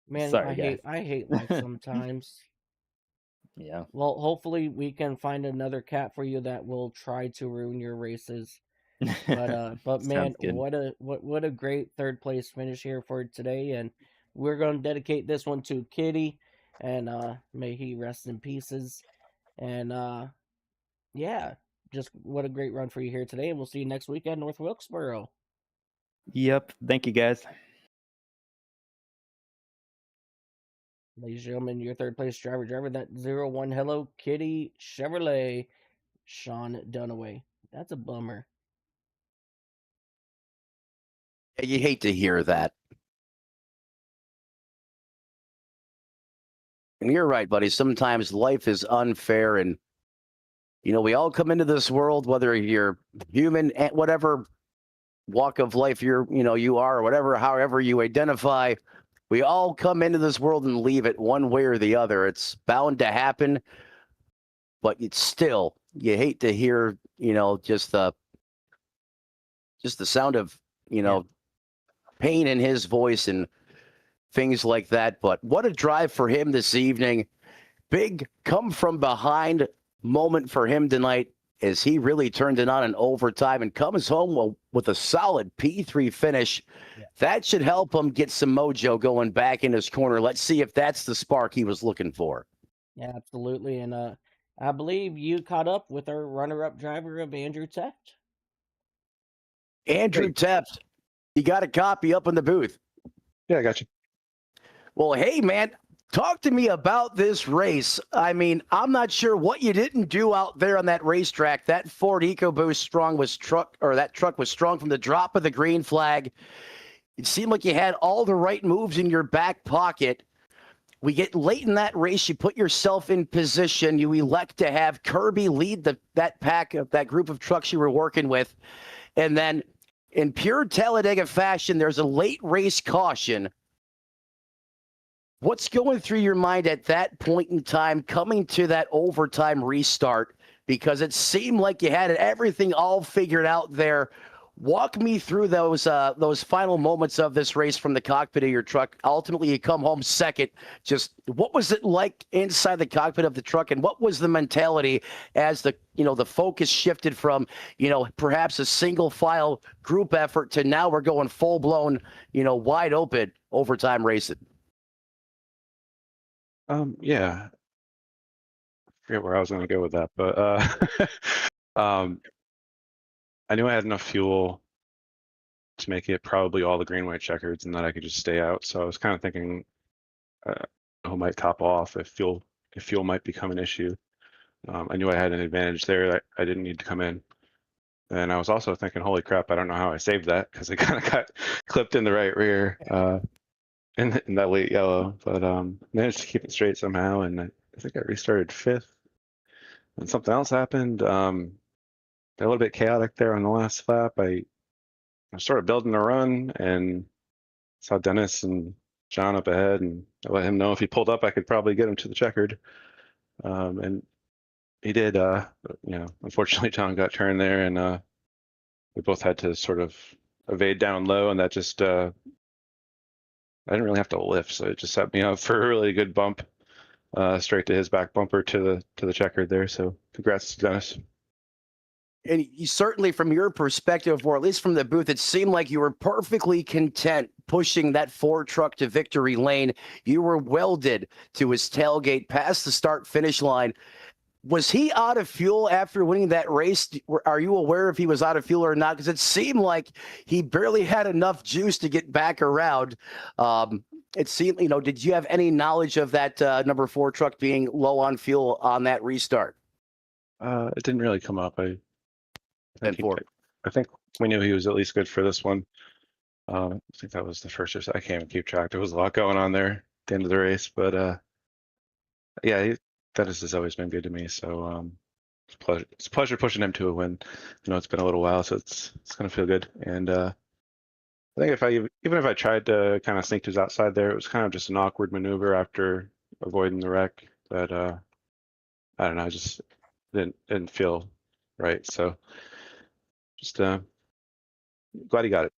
Man, Sorry, guys. I hate life sometimes. Yeah. Well, hopefully we can find another cat for you that will try to ruin your races. But man, Sounds good. what a great third place finish here for today, and we're gonna dedicate this one to Kitty, and may he rest in pieces. And yeah, just what a great run for you here today, and we'll see you next week at North Wilkesboro. Yep. Thank you, guys. Ladies and gentlemen, your third place driver that 01 Hello Kitty Chevrolet, Sean Dunaway. That's a bummer. You hate to hear that. And you're right, buddy. Sometimes life is unfair, and we all come into this world, whether you're human, whatever walk of life you are, or whatever, however you identify. We all come into this world and leave it one way or the other. It's bound to happen, but it's still, you hate to hear, just the sound of, pain in his voice and things like that. But what a drive for him this evening. Big come from behind moment for him tonight as he really turned it on in overtime and comes home with a solid P3 finish. Yeah. That should help him get some mojo going back in his corner. Let's see if that's the spark he was looking for. Yeah, absolutely. And I believe you caught up with our runner-up driver of Andrew Teft. Andrew Teft, you got a copy up in the booth. Yeah, I got you. Well, hey, man, talk to me about this race. I mean, I'm not sure what you didn't do out there on that racetrack. That Ford EcoBoost truck was strong from the drop of the green flag. It seemed like you had all the right moves in your back pocket. We get late in that race. You put yourself in position. You elect to have Kirby lead that group of trucks you were working with. And then in pure Talladega fashion, there's a late race caution. What's going through your mind at that point in time, coming to that overtime restart? Because it seemed like you had everything all figured out there. Walk me through those final moments of this race from the cockpit of your truck. Ultimately, you come home second. Just what was it like inside the cockpit of the truck, and what was the mentality as the focus shifted from perhaps a single file group effort to now we're going full blown wide open overtime racing? Yeah, I forget where I was going to go with that, but I knew I had enough fuel to make it probably all the Green-White-Checkers and that I could just stay out. So I was kind of thinking who might top off if fuel might become an issue. I knew I had an advantage there that I didn't need to come in. And I was also thinking, holy crap, I don't know how I saved that because it kind of got clipped in the right rear in that late yellow, but managed to keep it straight somehow. And I think I restarted fifth. And something else happened. A little bit chaotic there on the last lap. I started building the run, and saw Dennis and John up ahead, and I let him know if he pulled up, I could probably get him to the checkered. And he did. Unfortunately, John got turned there, and we both had to sort of evade down low, and that just I didn't really have to lift, so it just set me up for a really good bump, straight to his back bumper to the checkered there. So congrats, Dennis. And you certainly, from your perspective, or at least from the booth, it seemed like you were perfectly content pushing that Ford truck to victory lane. You were welded to his tailgate past the start-finish line. Was he out of fuel after winning that race? Are you aware if he was out of fuel or not? Because it seemed like he barely had enough juice to get back around. It seemed, did you have any knowledge of that number 4 truck being low on fuel on that restart? It didn't really come up. I think we knew he was at least good for this one. I think that was the first race. I can't even keep track. There was a lot going on there at the end of the race, but yeah, Dennis has always been good to me. So it's a pleasure pushing him to a win. It's been a little while, so it's gonna feel good. And I think even if I tried to kind of sneak to his outside there, it was kind of just an awkward maneuver after avoiding the wreck. That I don't know, I just didn't feel right. So just glad he got it.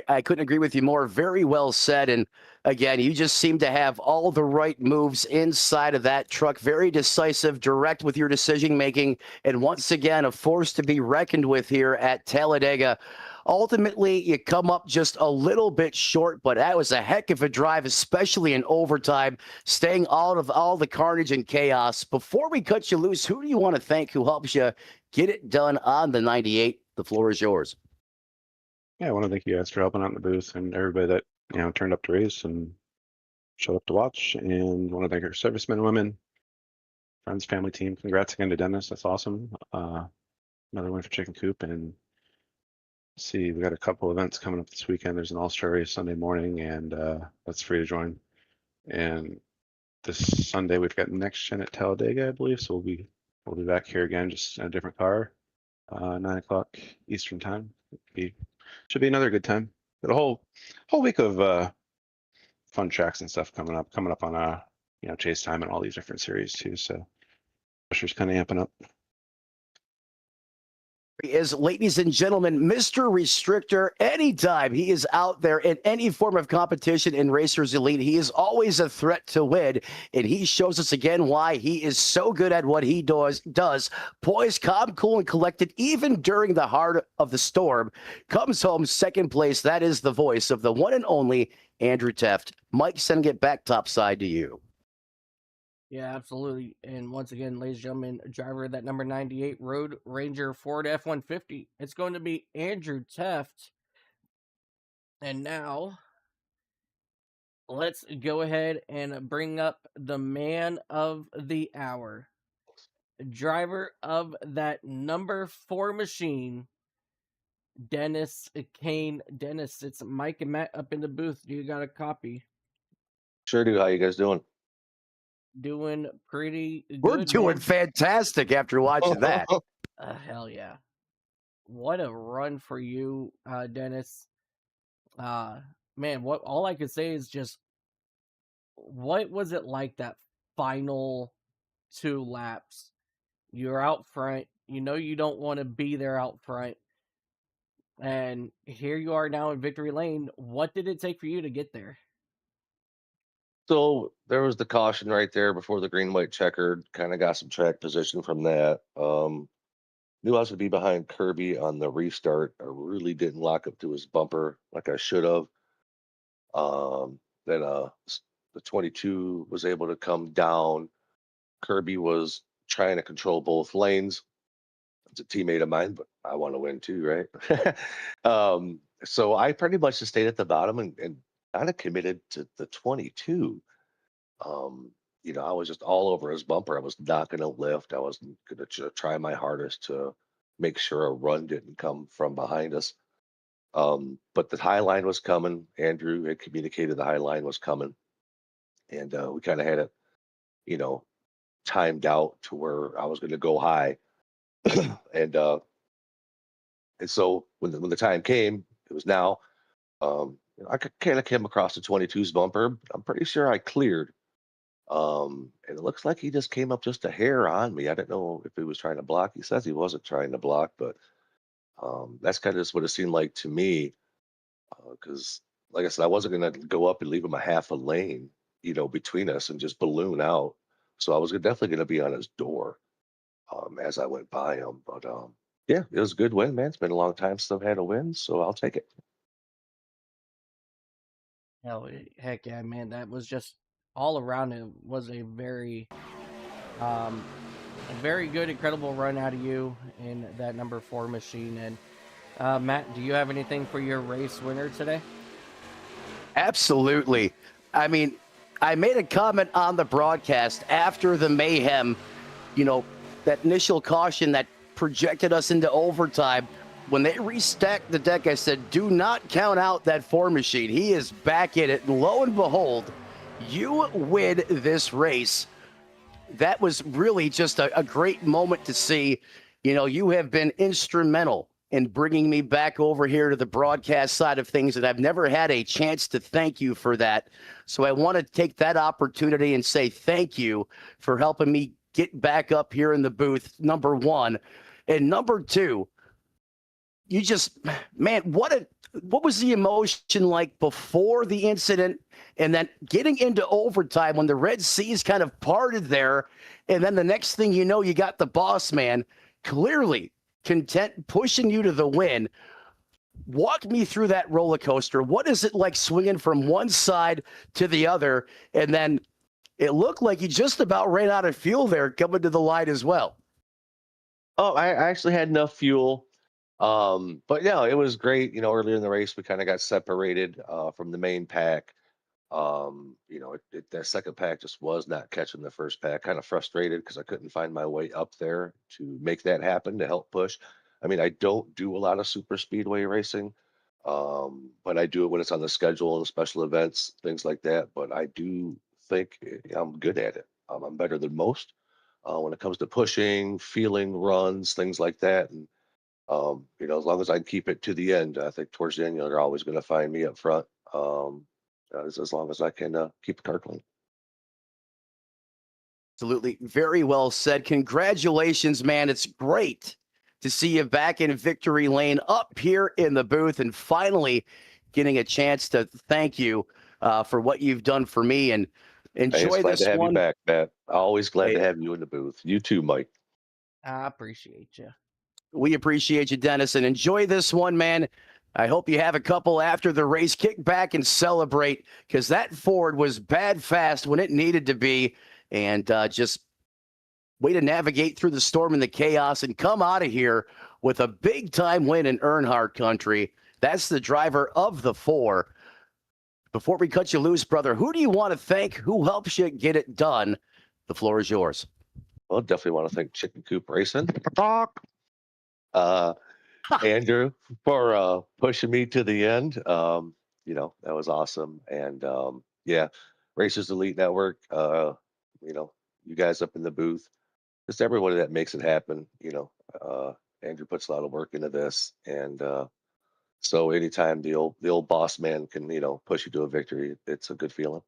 I couldn't agree with you more. Very well said. And again, you just seem to have all the right moves inside of that truck. Very decisive, direct with your decision making. And once again, a force to be reckoned with here at Talladega. Ultimately, you come up just a little bit short, but that was a heck of a drive, especially in overtime, staying out of all the carnage and chaos. Before we cut you loose, who do you want to thank who helps you get it done on the 98? The floor is yours. Yeah, I want to thank you guys for helping out in the booth and everybody that turned up to race and showed up to watch. And want to thank our servicemen and women, friends, family, team. Congrats again to Dennis. That's awesome. Another win for Chicken Coop. And see, we got a couple events coming up this weekend. There's an all-star race Sunday morning, and that's free to join. And this Sunday we've got Next Gen at Talladega, I believe. So we'll be back here again, just in a different car, 9:00 Eastern time. Should be another good time. Got a whole week of fun tracks and stuff coming up on Chase Time and all these different series too. So pressure's kind of amping up. Is, ladies and gentlemen, Mr. Restrictor. Anytime he is out there in any form of competition in Racers Elite, he is always a threat to win, and he shows us again why he is so good at what he does. Poised, calm, cool, and collected, even during the heart of the storm. Comes home second place. That is the voice of the one and only Andrew Teft. Mike, sending it back topside to you. Yeah, absolutely. And once again, ladies and gentlemen, driver of that number 98 Road Ranger Ford F-150. It's going to be Andrew Teft. And now, let's go ahead and bring up the man of the hour. Driver of that number 4 machine, Dennis Kane. Dennis, it's Mike and Matt up in the booth. Do you got a copy? Sure do. How you guys doing? Doing pretty good. We're doing fantastic after watching that. Hell yeah. What a run for you, Dennis. Man, all I could say is just, what was it like that final 2 laps? You're out front. You know you don't want to be there out front. And here you are now in victory lane. What did it take for you to get there? So there was the caution right there before the Green-White-Checkered. Kind of got some track position from that. Knew I was going to be behind Kirby on the restart. I really didn't lock up to his bumper like I should have. Then the 22 was able to come down. Kirby was trying to control both lanes. It's a teammate of mine, but I want to win too, right? So I pretty much just stayed at the bottom and kind of committed to the 22. I was just all over his bumper. I was not going to lift. I was going to try my hardest to make sure a run didn't come from behind us. But the high line was coming. Andrew had communicated the high line was coming. And we kind of had it, timed out to where I was going to go high. And so when the time came, it was now. I kind of came across the 22's bumper. I'm pretty sure I cleared. And it looks like he just came up just a hair on me. I didn't know if he was trying to block. He says he wasn't trying to block, but that's kind of just what it seemed like to me. Because, like I said, I wasn't going to go up and leave him a half a lane, between us and just balloon out. So I was definitely going to be on his door as I went by him. But yeah, it was a good win, man. It's been a long time since I've had a win, so I'll take it. Hell, heck yeah, man! That was just all around. It was um, a very good, incredible run out of you in that number 4 machine. And Matt, do you have anything for your race winner today? Absolutely. I mean, I made a comment on the broadcast after the mayhem, that initial caution that projected us into overtime. When they restacked the deck, I said, do not count out that 4 machine. He is back in it. And lo and behold, you win this race. That was really just a great moment to see. You have been instrumental in bringing me back over here to the broadcast side of things, and I've never had a chance to thank you for that. So I want to take that opportunity and say thank you for helping me get back up here in the booth, number 1. And number 2, you just, man, what was the emotion like before the incident, and then getting into overtime when the Red Seas kind of parted there, and then the next thing you know, you got the boss man clearly content pushing you to the win. Walk me through that roller coaster. What is it like swinging from one side to the other, and then it looked like you just about ran out of fuel there coming to the light as well? Oh, I actually had enough fuel. But yeah, it was great. Earlier in the race, we kind of got separated from the main pack. That second pack just was not catching the first pack. Kind of frustrated because I couldn't find my way up there to make that happen to help push. I mean, I don't do a lot of super speedway racing, but I do it when it's on the schedule and special events, things like that. But I do think I'm good at it. I'm better than most when it comes to pushing, feeling runs, things like that. And as long as I can keep it to the end, I think towards the end, they're always going to find me up front. As long as I can keep the car clean. Absolutely. Very well said. Congratulations, man. It's great to see you back in victory lane up here in the booth and finally getting a chance to thank you for what you've done for me, and enjoy Glad this to have one. you back, Matt. Always glad to have you in the booth. You too, Mike. I appreciate you. We appreciate you, Dennis, and enjoy this one, man. I hope you have a couple after the race. Kick back and celebrate, because that Ford was bad fast when it needed to be, and just way to navigate through the storm and the chaos and come out of here with a big-time win in Earnhardt country. That's the driver of the 4. Before we cut you loose, brother, who do you want to thank? Who helps you get it done? The floor is yours. Well, definitely want to thank Chicken Coop Racing. Andrew for pushing me to the end. That was awesome. And yeah, Racers Elite Network, you guys up in the booth, just everybody that makes it happen. Andrew puts a lot of work into this. And so anytime the old boss man can, push you to a victory, it's a good feeling.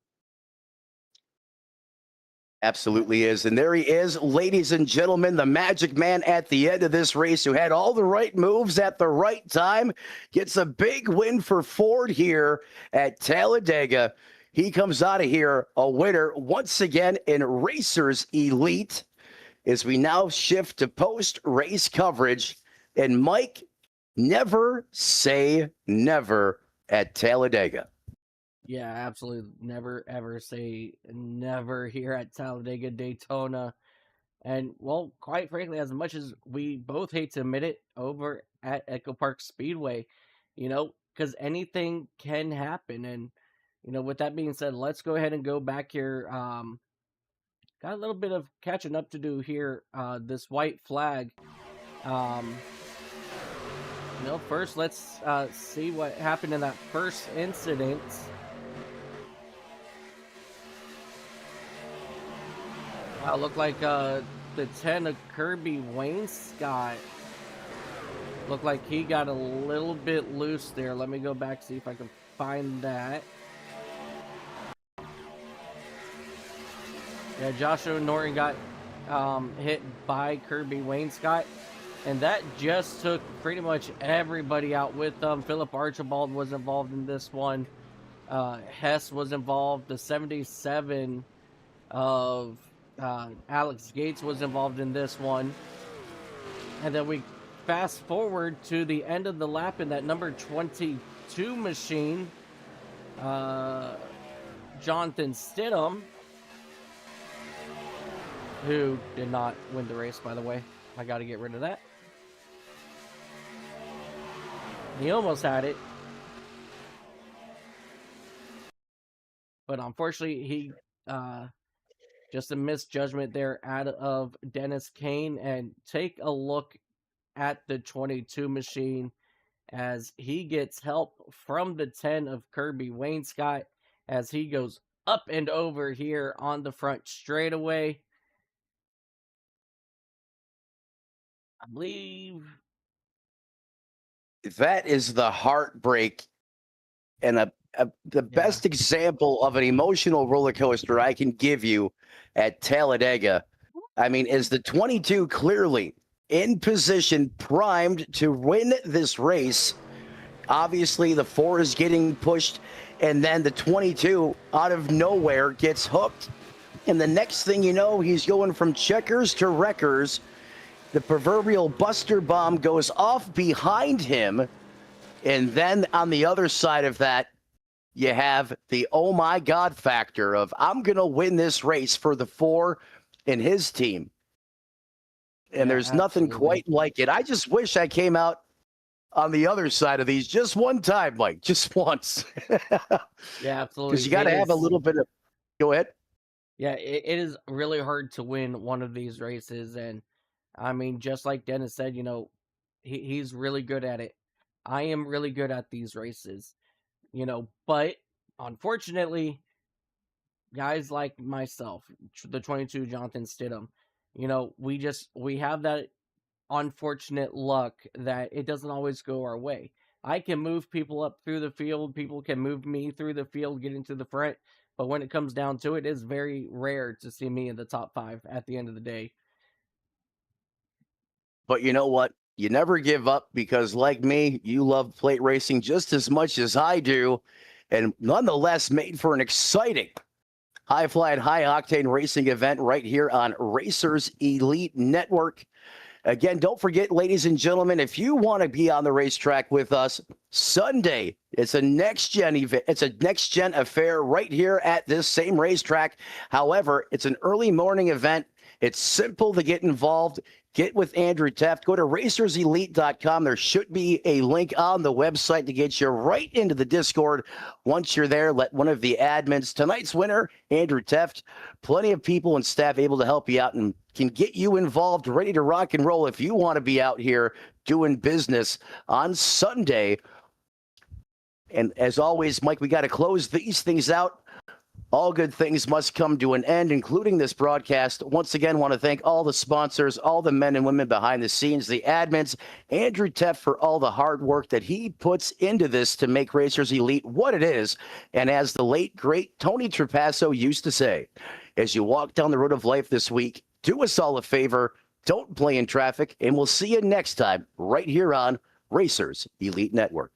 Absolutely is. And there he is, ladies and gentlemen, the magic man at the end of this race, who had all the right moves at the right time, gets a big win for Ford here at Talladega. He comes out of here a winner once again in Racers Elite, as we now shift to post-race coverage. And Mike, never say never at Talladega. Yeah, absolutely. Never ever say never here at Talladega, Daytona. And, well, quite frankly, as much as we both hate to admit it, over at Echo Park Speedway, because anything can happen. And, with that being said, let's go ahead and go back here. Got a little bit of catching up to do here. This white flag. First, let's see what happened in that first incident. Wow, looked like the 10 of Kirby Wainscott. Looked like he got a little bit loose there. Let me go back, see if I can find that. Yeah, Joshua Norton got hit by Kirby Wainscott, and that just took pretty much everybody out with them. Philip Archibald was involved in this one. Hess was involved. The 77 of Alex Gates was involved in this one. And then we fast forward to the end of the lap in that number 22 machine. Jonathan Stidham, who did not win the race, by the way. I got to get rid of that. He almost had it. But unfortunately, he just a misjudgment there out of Dennis Kane. And take a look at the 22 machine as he gets help from the 10 of Kirby Wainscott as he goes up and over here on the front straightaway. I believe That is the heartbreak and the best example of an emotional roller coaster I can give you at Talladega. I mean, is the 22 clearly in position, primed to win this race? Obviously, the 4 is getting pushed, and then the 22 out of nowhere gets hooked. And the next thing you know, he's going from checkers to wreckers. The proverbial Buster bomb goes off behind him. And then on the other side of that, you have the oh my God factor of I'm going to win this race for the 4 and his team. And there's nothing quite like it. I just wish I came out on the other side of these just one time, Mike, just once. Yeah, absolutely. Because you got to have a little bit of, go ahead. Yeah, it is really hard to win one of these races. And I mean, just like Dennis said, you know, he's really good at it. I am really good at these races, you know, but unfortunately, guys like myself, the 22 Jonathan Stidham, you know, we have that unfortunate luck that it doesn't always go our way. I can move people up through the field. People can move me through the field, get into the front. But when it comes down to it, it's very rare to see me in the top 5 at the end of the day. But you know what? You never give up because, like me, you love plate racing just as much as I do. And nonetheless, made for an exciting high-flying, high-octane racing event right here on Racers Elite Network. Again, don't forget, ladies and gentlemen, if you want to be on the racetrack with us Sunday, it's a next-gen event. It's a next-gen affair right here at this same racetrack. However, it's an early morning event. It's simple to get involved. Get with Andrew Teft. Go to racerselite.com. There should be a link on the website to get you right into the Discord. Once you're there, let one of the admins, tonight's winner, Andrew Teft, plenty of people and staff able to help you out and can get you involved, ready to rock and roll if you want to be out here doing business on Sunday. And as always, Mike, we got to close these things out. All good things must come to an end, including this broadcast. Once again, want to thank all the sponsors, all the men and women behind the scenes, the admins, Andrew Teft for all the hard work that he puts into this to make Racers Elite what it is. And as the late, great Tony Trapasso used to say, as you walk down the road of life this week, do us all a favor, don't play in traffic, and we'll see you next time right here on Racers Elite Network.